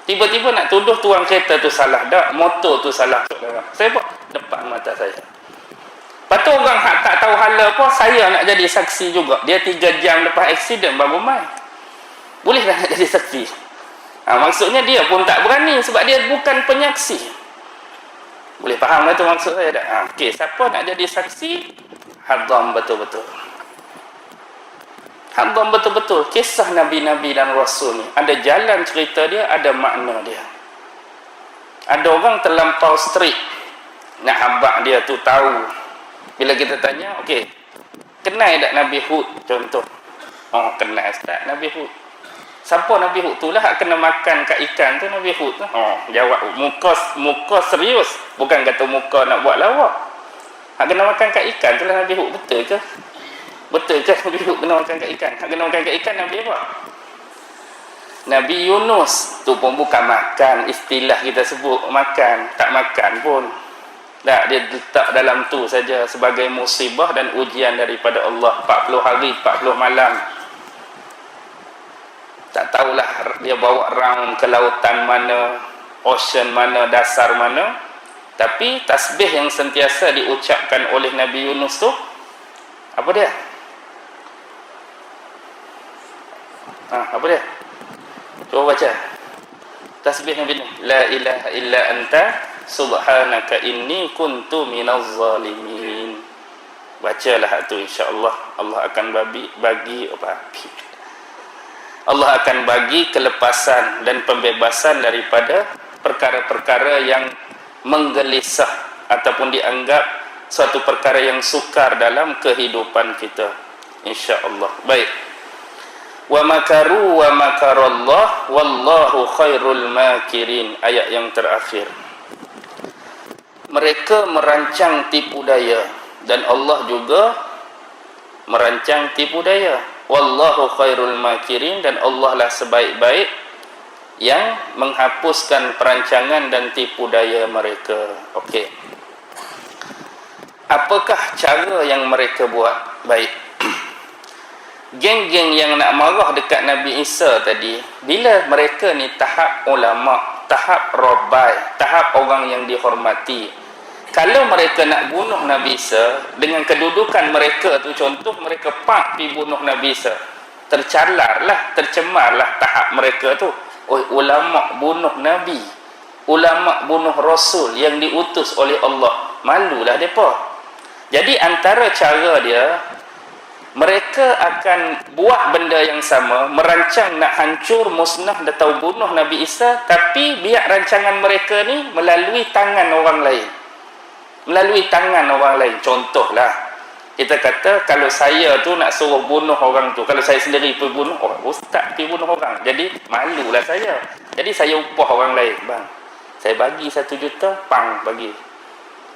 Tiba-tiba nak tuduh tuang kereta tu salah. Tak, motor tu salah masuk lain orang. Saya apa? Depan mata saya. Patut orang hak tak tahu hala apa, saya nak jadi saksi juga. Dia 3 jam lepas aksiden baru mai. Boleh tak nak jadi saksi? Maksudnya dia pun tak berani sebab dia bukan penyaksi. Boleh faham lah tu maksud saya tak? Okey, siapa nak jadi saksi? Hadam betul-betul. Hadam betul-betul. Kisah Nabi-Nabi dan Rasul ni, ada jalan cerita dia, ada makna dia. Ada orang terlampau strict, nak habaq dia tu tahu. Bila kita tanya, okey, kenal tak Nabi Hud contoh? Kenal Ustaz Nabi Hud. Siapa Nabi Hud? Itulah hak kena makan kat ikan tu Nabi Hud tu. Jawab muka serius, bukan kata muka nak buat lawak. Hak kena makan kat ikan tu lah Nabi Hud. Betul ke? Betul ke Nabi Hud kena makan kat ikan? Hak kena makan kat ikan Nabi apa? Nabi Yunus tu pun bukan makan, istilah kita sebut makan, tak makan pun. Tak, dia letak dalam tu saja sebagai musibah dan ujian daripada Allah. 40 hari 40 malam. Tak tahulah dia bawa round ke lautan mana, ocean mana, dasar mana. Tapi tasbih yang sentiasa diucapkan oleh Nabi Yunus tu, apa dia? Apa dia? Cuba baca tasbih Nabi Yunus. La ilaha illa anta subhanaka inni kuntu minaz zalimin. Bacalah tu, insya-Allah Allah akan bagi Allah akan bagi kelepasan dan pembebasan daripada perkara-perkara yang menggelisah ataupun dianggap suatu perkara yang sukar dalam kehidupan kita, insya-Allah. Baik, Wa makaru wa makarallah wallahu khairul makirin. Ayat yang terakhir. Mereka merancang tipu daya dan Allah juga merancang tipu daya. Wallahu khairul makirin, dan Allah lah sebaik-baik yang menghapuskan perancangan dan tipu daya mereka. Okey. Apakah cara yang mereka buat? Baik. Geng-geng yang nak marah dekat Nabi Isa tadi, bila mereka ni tahap ulama, tahap rabai, tahap orang yang dihormati, kalau mereka nak bunuh Nabi Isa dengan kedudukan mereka tu, contoh mereka pergi bunuh Nabi Isa, tercalarlah, tercemarlah tahap mereka tu. Oh, ulama bunuh Nabi, ulama bunuh Rasul yang diutus oleh Allah, malulah mereka. Jadi antara cara dia, mereka akan buat benda yang sama, merancang nak hancur, musnah atau bunuh Nabi Isa, tapi biar rancangan mereka ni melalui tangan orang lain. Melalui tangan orang lain. Contohlah, kita kata kalau saya tu nak suruh bunuh orang tu, kalau saya sendiri pergi bunuh, oh ustaz pergi bunuh orang, jadi malulah saya. Jadi saya upah orang lain, bang, saya bagi 1 juta, pang bagi.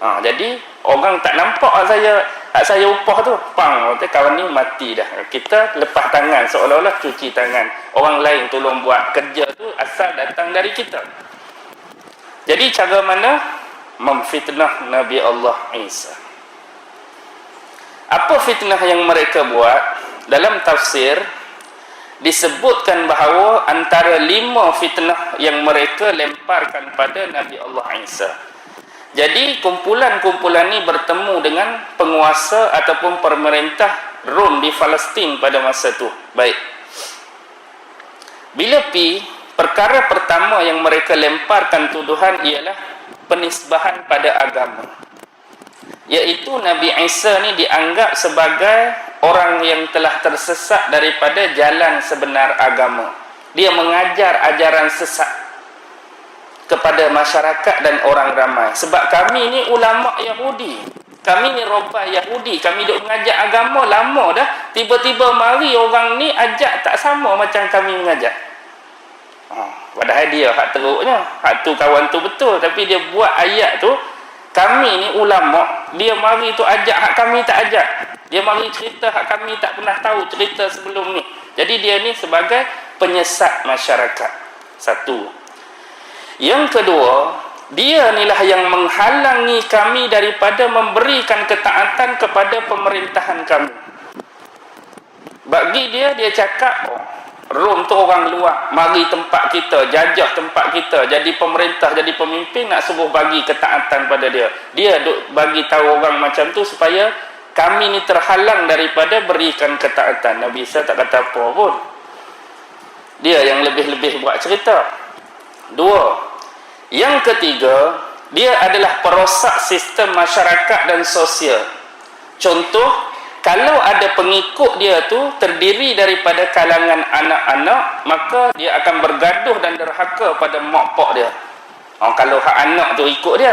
Jadi orang tak nampak saya upah tu, pang, kawan ni mati dah. Kita lepas tangan, seolah-olah cuci tangan. Orang lain tolong buat kerja tu asal datang dari kita. Jadi cara mana? Memfitnah Nabi Allah Isa. Apa fitnah yang mereka buat? Dalam tafsir disebutkan bahawa antara 5 fitnah yang mereka lemparkan pada Nabi Allah Isa. Jadi kumpulan-kumpulan ni bertemu dengan penguasa ataupun pemerintah Rom di Palestin pada masa tu. Baik. Bila perkara pertama yang mereka lemparkan tuduhan ialah penisbahan pada agama. Iaitu Nabi Isa ni dianggap sebagai orang yang telah tersesat daripada jalan sebenar agama. Dia mengajar ajaran sesat kepada masyarakat dan orang ramai. Sebab kami ni ulama Yahudi, kami ni roba Yahudi, kami duk mengajar agama lama dah, tiba-tiba mari orang ni ajak tak sama macam kami mengajar. Padahal dia hak teruknya, hak tu kawan tu betul, tapi dia buat ayat tu, kami ni ulama, dia mari tu ajak hak kami tak ajak, dia mari cerita hak kami tak pernah tahu cerita sebelum ni. Jadi dia ni sebagai penyesat masyarakat. Satu. Yang kedua, dia inilah yang menghalangi kami daripada memberikan ketaatan kepada pemerintahan kami. Bagi dia cakap, Rom tu orang luar, mari tempat kita, jajah tempat kita, jadi pemerintah, jadi pemimpin, nak suruh bagi ketaatan pada dia. Dia duk bagi tahu orang macam tu supaya kami ni terhalang daripada berikan ketaatan. Nabi Isa tak kata apa pun. Dia yang lebih-lebih buat cerita. 2. Yang ketiga, dia adalah perosak sistem masyarakat dan sosial. Contoh, kalau ada pengikut dia tu terdiri daripada kalangan anak-anak, maka dia akan bergaduh dan derhaka pada mak pak dia. Kalau hak anak tu ikut dia.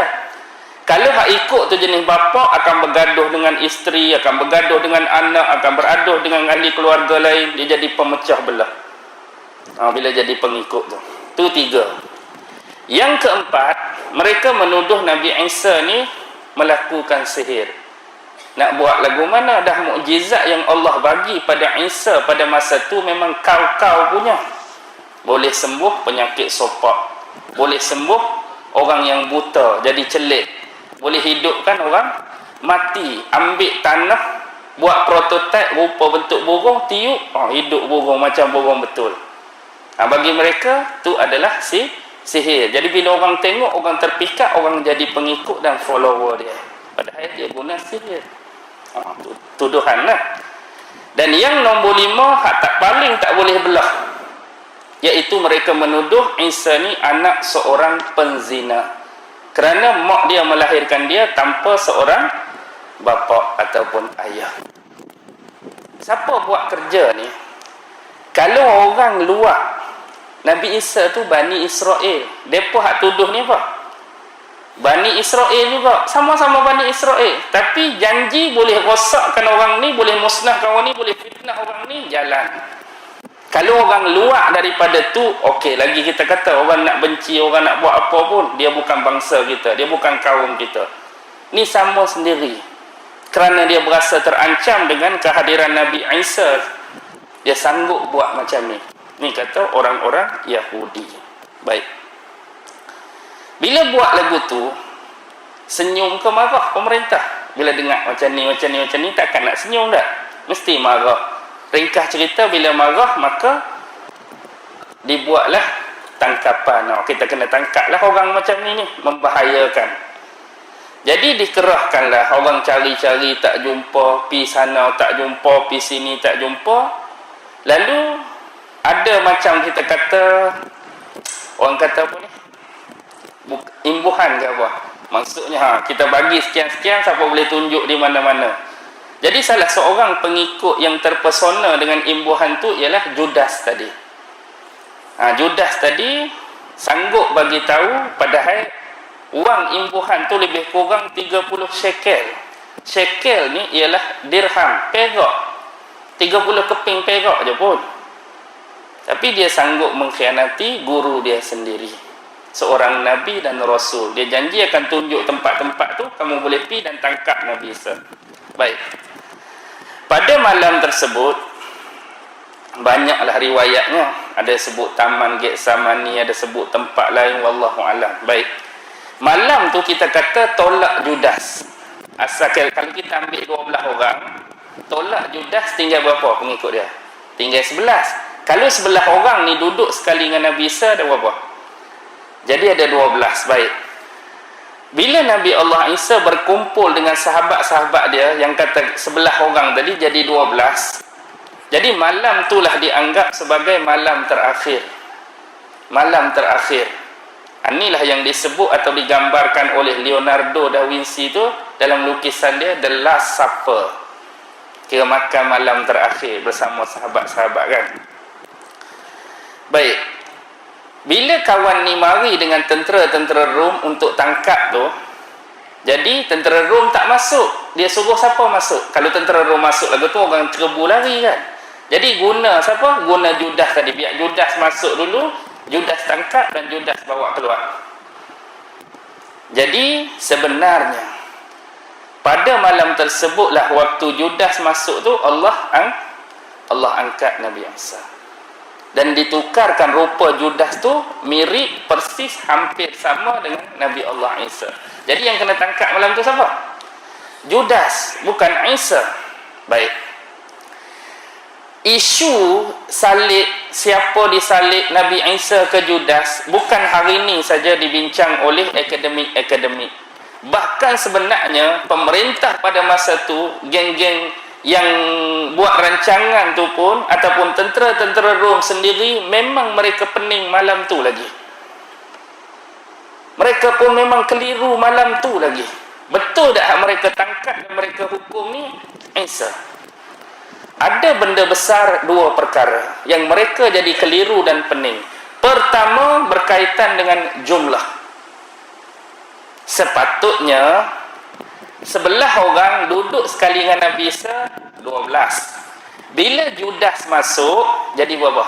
Kalau hak ikut tu jenis bapa, akan bergaduh dengan isteri, akan bergaduh dengan anak, akan beraduh dengan ahli keluarga lain, dia jadi pemecah belah. Bila jadi pengikut tu. Tu 3. Yang keempat, mereka menuduh Nabi Isa ni melakukan sihir. Nak buat lagu mana? Dah mukjizat yang Allah bagi pada Isa pada masa tu memang kau-kau punya. Boleh sembuh penyakit sopak, boleh sembuh orang yang buta jadi celik, boleh hidupkan orang mati, ambil tanah, buat prototipe rupa bentuk burung, tiup, hidup burung macam burung betul. Bagi mereka tu adalah sihir. Jadi bila orang tengok, orang terpikat, orang jadi pengikut dan follower dia. Padahal dia guna sihir. Tuduhan lah. Dan yang nombor 5, hak paling tak boleh belah, iaitu mereka menuduh Isa ni anak seorang penzina, kerana mak dia melahirkan dia tanpa seorang bapa ataupun ayah. Siapa buat kerja ni? Kalau orang luar, Nabi Isa tu Bani Israel, mereka hak tuduh ni apa? Bani Israel juga, sama-sama Bani Israel, tapi janji boleh rosakkan orang ni, boleh musnahkan orang ni, boleh fitnah orang ni, jalan. Kalau orang luar daripada tu, okey, lagi kita kata orang nak benci, orang nak buat apa pun, dia bukan bangsa kita, dia bukan kaum kita. Ni sama sendiri. Kerana dia berasa terancam dengan kehadiran Nabi Isa, dia sanggup buat macam ni. Ni kata orang-orang Yahudi. Baik. Bila buat lagu tu, senyum ke marah pemerintah? Bila dengar macam ni, takkan nak senyum dah. Mesti marah. Ringkas cerita, bila marah maka dibuatlah tangkapan. Kita kena tangkaplah orang macam ni, membahayakan. Jadi dikerahkanlah orang cari-cari tak jumpa, pi sana tak jumpa, pi sini tak jumpa. Lalu ada macam kita kata, orang kata apa ni, imbuhan ke apa, maksudnya kita bagi sekian-sekian, siapa boleh tunjuk di mana-mana. Jadi salah seorang pengikut yang terpesona dengan imbuhan tu ialah Judas tadi. Judas tadi sanggup bagi tahu padahal wang imbuhan tu lebih kurang 30 shekel. Shekel ni ialah dirham, perak. 30 keping perak je pun. Tapi dia sanggup mengkhianati guru dia sendiri. Seorang Nabi dan Rasul. Dia janji akan tunjuk tempat-tempat tu, kamu boleh pergi dan tangkap Nabi Isa. Baik. Pada malam tersebut, banyaklah riwayatnya. Ada sebut Taman Getsemani, ada sebut tempat lain, wallahu alam. Baik. Malam tu kita kata tolak Judas. Asal kalau kita ambil 12 orang, tolak Judas tinggal berapa pengikut dia? Tinggal 11. Kalau 11 orang ni duduk sekali dengan Nabi Isa, ada berapa? Jadi ada 12. Baik. Bila Nabi Allah Isa berkumpul dengan sahabat-sahabat dia yang kata 11 orang tadi jadi 12. Jadi malam itulah dianggap sebagai malam terakhir. Malam terakhir. Inilah yang disebut atau digambarkan oleh Leonardo da Vinci tu dalam lukisan dia The Last Supper. Kira makan malam terakhir bersama sahabat-sahabat kan. Baik. Bila kawan ni mari dengan tentera-tentera Rom untuk tangkap tu, jadi tentera Rom tak masuk. Dia suruh siapa masuk? Kalau tentera Rom masuk lagu tu, orang terbu lari kan. Jadi guna siapa? Guna Judas tadi. Biar Judas masuk dulu, Judas tangkap dan Judas bawa keluar. Jadi sebenarnya pada malam tersebutlah waktu Judas masuk tu, Allah angkat Nabi Isa. Dan ditukarkan rupa Judas tu mirip persis hampir sama dengan Nabi Allah Isa. Jadi yang kena tangkap malam tu siapa? Judas, bukan Isa. Baik. Isu salib, siapa disalib Nabi Isa ke Judas, bukan hari ini saja dibincang oleh akademik-akademik. Bahkan sebenarnya pemerintah pada masa tu, geng-geng yang buat rancangan tu pun ataupun tentera-tentera Rom sendiri memang mereka pening malam tu lagi. Mereka pun memang keliru malam tu lagi. Betul tak mereka tangkap dan mereka hukum ni Isa? Ada benda besar dua perkara yang mereka jadi keliru dan pening. Pertama berkaitan dengan jumlah. Sepatutnya 11 orang duduk sekali dengan Nabi Isa, 12. Bila Judas masuk, jadi berapa?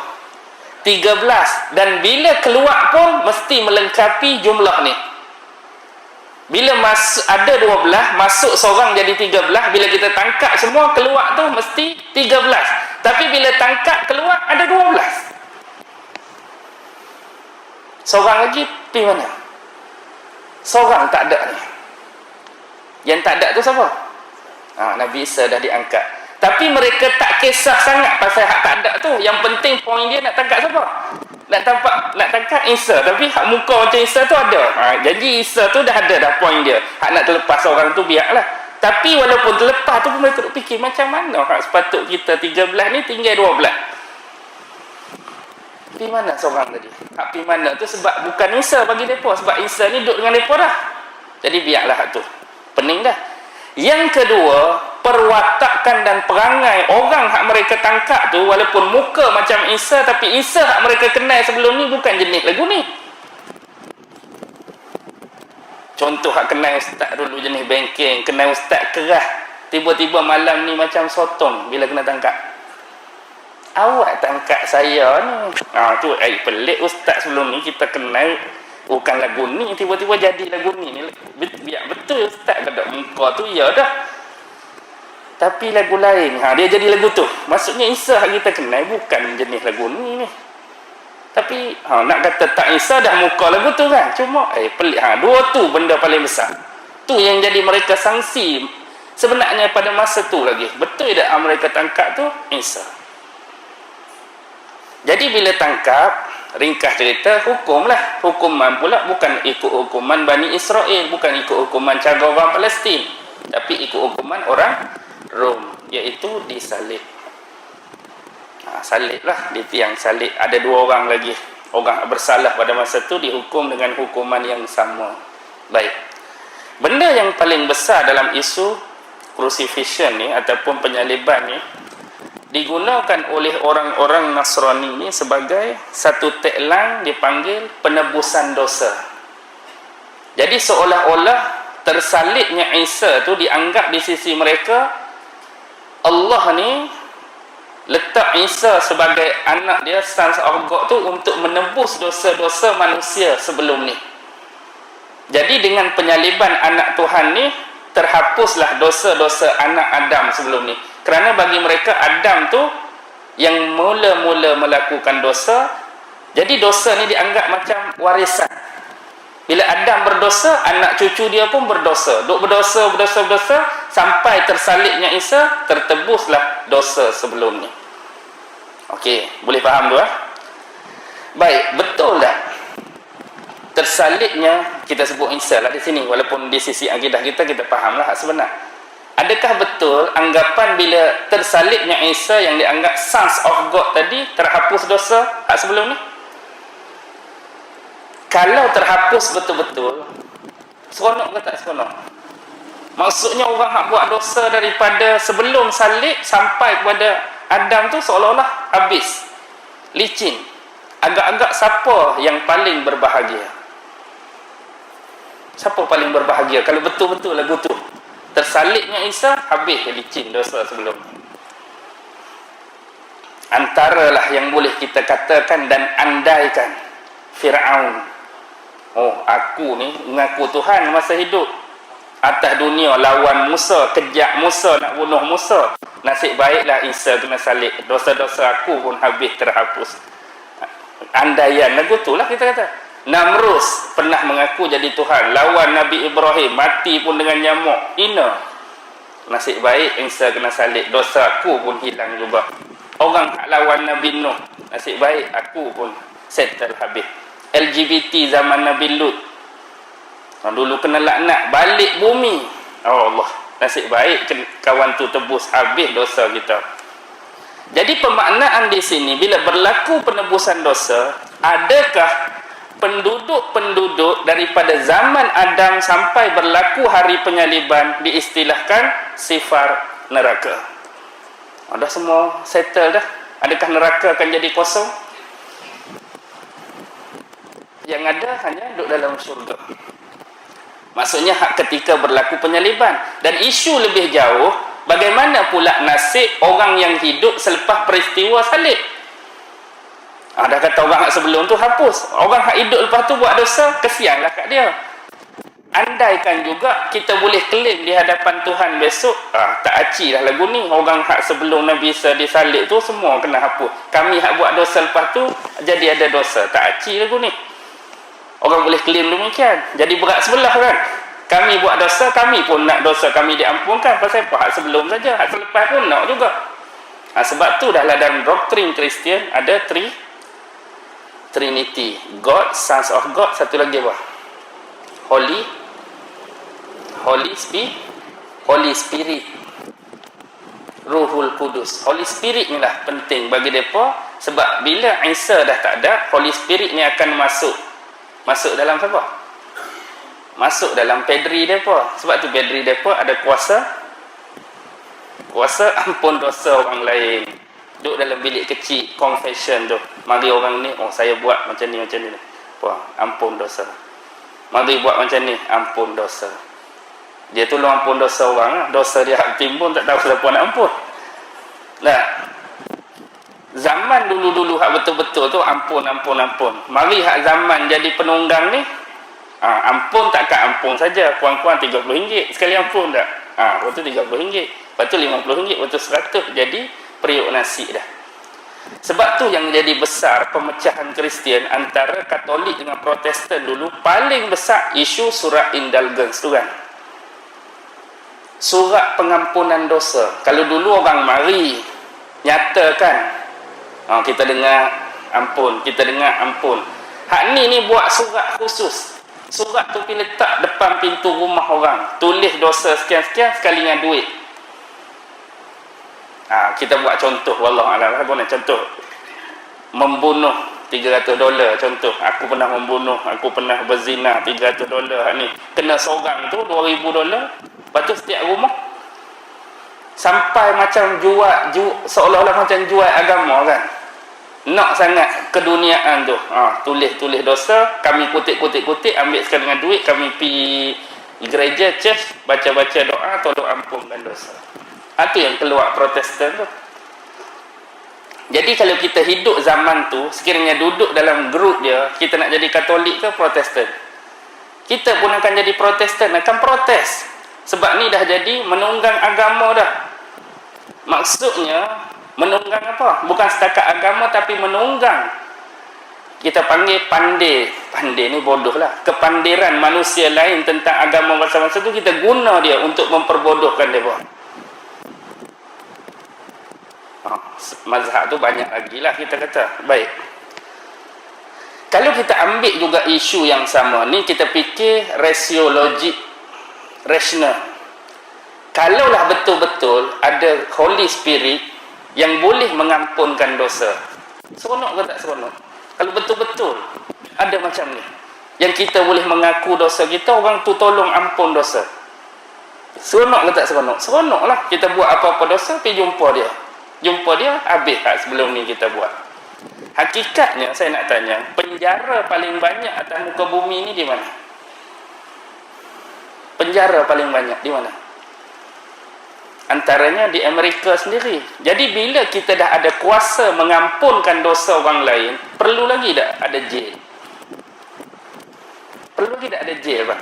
13. Dan bila keluar pun mesti melengkapi jumlah ni. Bila masuk ada 12, masuk seorang jadi 13. Bila kita tangkap semua, keluar tu mesti 13. Tapi bila tangkap keluar, ada 12. Seorang lagi pergi mana? Seorang tak ada ni. Yang tak ada tu siapa? Nabi Isa dah diangkat. Tapi mereka tak kisah sangat pasal hak tak ada tu. Yang penting poin dia nak tangkap siapa? Nak tangkap Isa. Tapi hak muka macam Isa tu ada. Jadi Isa tu dah ada dah poin dia. Hak nak terlepas orang tu biarlah. Tapi walaupun terlepas tu pun mereka duk fikir macam mana hak sepatut kita 13 ni tinggal 12. Pergi mana seorang tadi? Hak pergi mana tu sebab bukan Isa bagi mereka. Sebab Isa ni duduk dengan mereka dah. Jadi biarlah hak tu. Pening dah. Yang kedua, perwatakan dan perangai orang hak mereka tangkap tu, walaupun muka macam Isa, tapi Isa hak mereka kenal sebelum ni bukan jenis lagu ni. Contoh hak kenal ustaz dulu jenis bengkeng, kenal ustaz keras, tiba-tiba malam ni macam sotong bila kena tangkap. awak tangkap saya ni. Tu pelik ustaz sebelum ni kita kenal bukan lagu ni, tiba-tiba jadi lagu ni. Biar betul ustaz kata muka tu ya dah. Tapi lagu lain, dia jadi lagu tu. Maksudnya Isa kita kenal bukan jenis lagu ni. Tapi nak kata tak Isa dah muka lagu tu kan. Cuma pelik. Dua tu benda paling besar. Tu yang jadi mereka sangsi sebenarnya pada masa tu lagi. Betul tak mereka tangkap tu Isa. Jadi bila tangkap, ringkas cerita, hukumlah. Hukuman pula bukan ikut hukuman Bani Israel, bukan ikut hukuman cara orang Palestin, tapi ikut hukuman orang Rom, iaitu disalib. Saliblah, di tiang salib. Ada dua orang lagi, orang bersalah pada masa tu dihukum dengan hukuman yang sama. Baik. Benda yang paling besar dalam isu crucifixion ni ataupun penyaliban ni digunakan oleh orang-orang Nasrani ni sebagai satu tagline dipanggil penebusan dosa. Jadi seolah-olah tersalibnya Isa tu dianggap di sisi mereka, Allah ni letak Isa sebagai anak dia, sons of God tu, untuk menebus dosa-dosa manusia sebelum ni. Jadi dengan penyaliban anak Tuhan ni, terhapuslah dosa-dosa anak Adam sebelum ni. Kerana bagi mereka Adam tu yang mula-mula melakukan dosa. Jadi dosa ni dianggap macam warisan. Bila Adam berdosa, anak cucu dia pun berdosa. Duk berdosa sampai tersalibnya Isa, tertebuslah dosa sebelum ni. Okey, boleh faham tu Baik, betul tak? Tersalibnya, kita sebut Isa lah di sini, walaupun di sisi akidah kita fahamlah hak sebenar. Adakah betul anggapan bila tersalibnya Isa yang dianggap sons of God tadi terhapus dosa hak sebelum ni? Kalau terhapus betul-betul, seronok ke tak seronok? Maksudnya orang hak buat dosa daripada sebelum salib sampai kepada Adam tu seolah-olah habis, licin. Agak-agak siapa yang paling berbahagia? Siapa paling berbahagia kalau betul-betul lagu tu? Tersalibnya Isa, habis licin dosa sebelum. Antaralah yang boleh kita katakan dan andaikan Fir'aun, aku ni mengaku Tuhan masa hidup atas dunia, lawan Musa, kejak Musa, nak bunuh Musa. Nasib baiklah Isa kena salib, dosa-dosa aku pun habis terhapus. Andaian lagu tu lah kita kata. Namrus pernah mengaku jadi Tuhan, lawan Nabi Ibrahim, mati pun dengan nyamuk, hina. Nasib baik Isa kena salib, dosa aku pun hilang juga. Orang lawan Nabi Nuh, nasib baik aku pun settle habis. LGBT zaman Nabi Lut, dulu kena laknat, balik bumi, Allah, nasib baik kawan tu tebus, habis dosa kita. Jadi pemaknaan di sini, bila berlaku penebusan dosa, adakah penduduk-penduduk daripada zaman Adam sampai berlaku hari penyaliban diistilahkan sifar neraka? Dah semua settle dah. Adakah neraka akan jadi kosong? Yang ada hanya duduk dalam syurga. Maksudnya ketika berlaku penyaliban. Dan isu lebih jauh, bagaimana pula nasib orang yang hidup selepas peristiwa salib? Dah kata orang hak sebelum tu hapus, orang hak hidup lepas tu buat dosa, kesianlah kat dia. Andaikan juga kita boleh klaim di hadapan Tuhan besok, tak aci dah lagu ni, orang hak sebelum Nabi Isa disalib tu semua kena hapus, kami hak buat dosa lepas tu jadi ada dosa, tak aci lagu ni. Orang boleh klaim demikian. Jadi berat sebelah kan, kami buat dosa, kami pun nak dosa kami diampunkan. Pasal apa? Hak sebelum saja, hak selepas pun nak juga. Sebab tu dah dalam doktrin Kristian ada Trinity, God, Sons of God, satu lagi apa? Holy Spirit, Ruhul Kudus. Holy Spirit ni lah penting bagi mereka, sebab bila Isa dah tak ada, Holy Spirit ni akan masuk dalam apa? Masuk dalam pedri mereka. Sebab tu pedri mereka ada kuasa ampun dosa orang lain. Duduk dalam bilik kecil, confession tu. Mari orang ni, saya buat macam ni. Wah, ampun dosa. Mari buat macam ni, ampun dosa. Dia tolong ampun dosa orang. Dosa dia hak timbun, tak tahu siapa nak ampun. Nah, Zaman dulu-dulu hak betul-betul tu ampun. Mari hak zaman jadi penunggang ni, ampun takkan ampun saja, kurang-kurang RM30 sekali ampun tak? Lepas tu RM30, lepas tu RM50, lepas tu RM100, jadi periuk nasi dah. Sebab tu yang jadi besar pemecahan Kristian antara Katolik dengan Protestan dulu, paling besar isu surat indulgence tu kan. Surat pengampunan dosa. Kalau dulu orang mari nyatakan, kita dengar ampun, hak ni buat surat khusus. Surat tu pergi letak depan pintu rumah orang, tulis dosa sekian-sekian sekali dengan duit. Kita buat contoh, wallahualam, contoh membunuh $300, contoh aku pernah membunuh, aku pernah berzina, $300 ni kena seorang tu $2,000. Lepas tu setiap rumah sampai macam jual seolah-olah macam jual agama kan. Nak sangat keduniaan tu. Tulis dosa, kami kutip, ambil sekali dengan duit, kami pergi gereja, church, baca-baca doa, tolong ampunkan dosa. Itu yang keluar Protestan tu. Jadi kalau kita hidup zaman tu, sekiranya duduk dalam grup dia, kita nak jadi Katolik ke Protestan, kita pun akan jadi Protestan, akan protes. Sebab ni dah jadi menunggang agama dah. Maksudnya menunggang apa? Bukan setakat agama, tapi menunggang. Kita panggil pandai ni bodoh lah. Kepandiran manusia lain tentang agama bangsa-bangsa tu, kita guna dia untuk memperbodohkan dia. Mazhab tu banyak lagi lah kita kata. Baik, kalau kita ambil juga isu yang sama ni, kita fikir rasio logik, rasional. Kalaulah betul-betul ada Holy Spirit yang boleh mengampunkan dosa, seronok ke tak seronok? Kalau betul-betul ada macam ni, yang kita boleh mengaku dosa kita, orang tu tolong ampun dosa, seronok ke tak seronok? Seronok lah. Kita buat apa-apa dosa, pergi jumpa dia, habis sebelum ni kita buat. Hakikatnya saya nak tanya, penjara paling banyak atas muka bumi ni di mana? Penjara paling banyak di mana? Antaranya di Amerika sendiri. Jadi bila kita dah ada kuasa mengampunkan dosa orang lain, perlu lagi tak ada jail? Perlu lagi tak ada jail bang?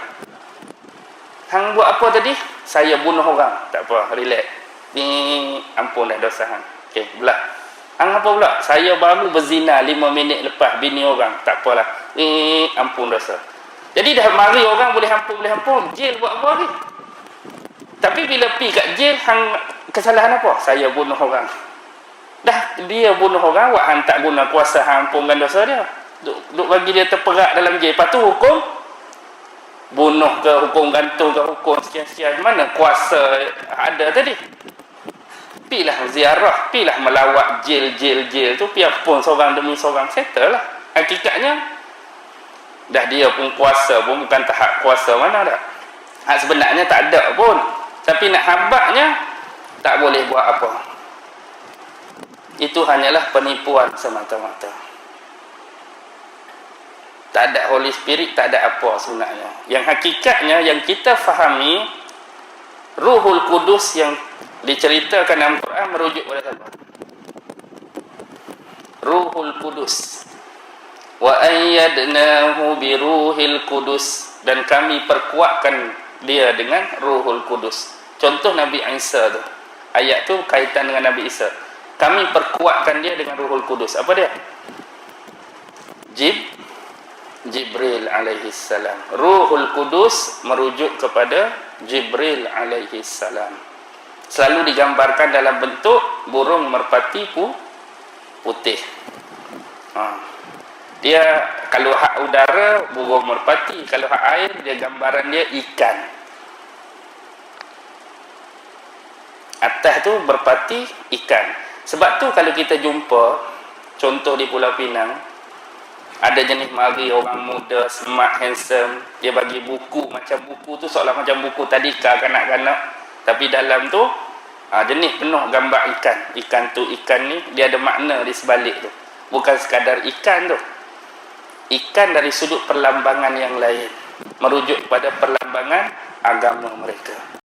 Hang buat apa tadi? Saya bunuh orang. Tak apa, relax. Ni ampun dah dosa hang. Okey, belah. Hang apa pula? Saya baru berzina 5 minit lepas bini orang. Tak apalah. Ni ampun dosa. Jadi dah mari orang boleh ampun. Jail buat apa lagi? Tapi bila pergi kat jail, hang kesalahan apa? Saya bunuh orang. Dah dia bunuh orang, awak hang tak guna kuasa hang ampunkan dosa dia. Duk bagi dia terperak dalam jail. Lepas tu hukum bunuh ke, hukum gantung ke, hukum sekian-sekian. Mana kuasa ada tadi? Pilah ziarah, pilah melawat jail tu, piap pun seorang demi seorang, settle lah. Hakikatnya dah dia pun kuasa pun bukan tahap kuasa mana dah. Sebenarnya tak ada pun, tapi nak habaknya tak boleh buat apa. Itu hanyalah penipuan semata-mata. Tak ada Holy Spirit, tak ada apa sebenarnya. Yang hakikatnya yang kita fahami, Ruhul Kudus yang diceritakan dalam Quran merujuk pada apa? Ruhul Kudus. Wa ayyadnahu bi Ruhil Kudus, dan kami perkuatkan dia dengan Ruhul Kudus. Contoh Nabi Isa tu. Ayat tu kaitan dengan Nabi Isa. Kami perkuatkan dia dengan Ruhul Kudus. Apa dia? Jibril alaihi salam. Ruhul Kudus merujuk kepada Jibril alaihi salam. Selalu digambarkan dalam bentuk burung merpati putih. Dia kalau hak udara burung merpati, kalau hak air dia gambaran dia ikan. Atas tu merpati, ikan. Sebab tu kalau kita jumpa contoh di Pulau Pinang, ada jenis mari orang muda, smart, handsome, dia bagi buku, macam buku tu seolah macam buku tadika kanak-kanak, tapi dalam tu jenis penuh gambar ikan. Ikan tu, ikan ni dia ada makna di sebalik tu, bukan sekadar ikan tu. Ikan dari sudut perlambangan yang lain, merujuk pada perlambangan agama mereka.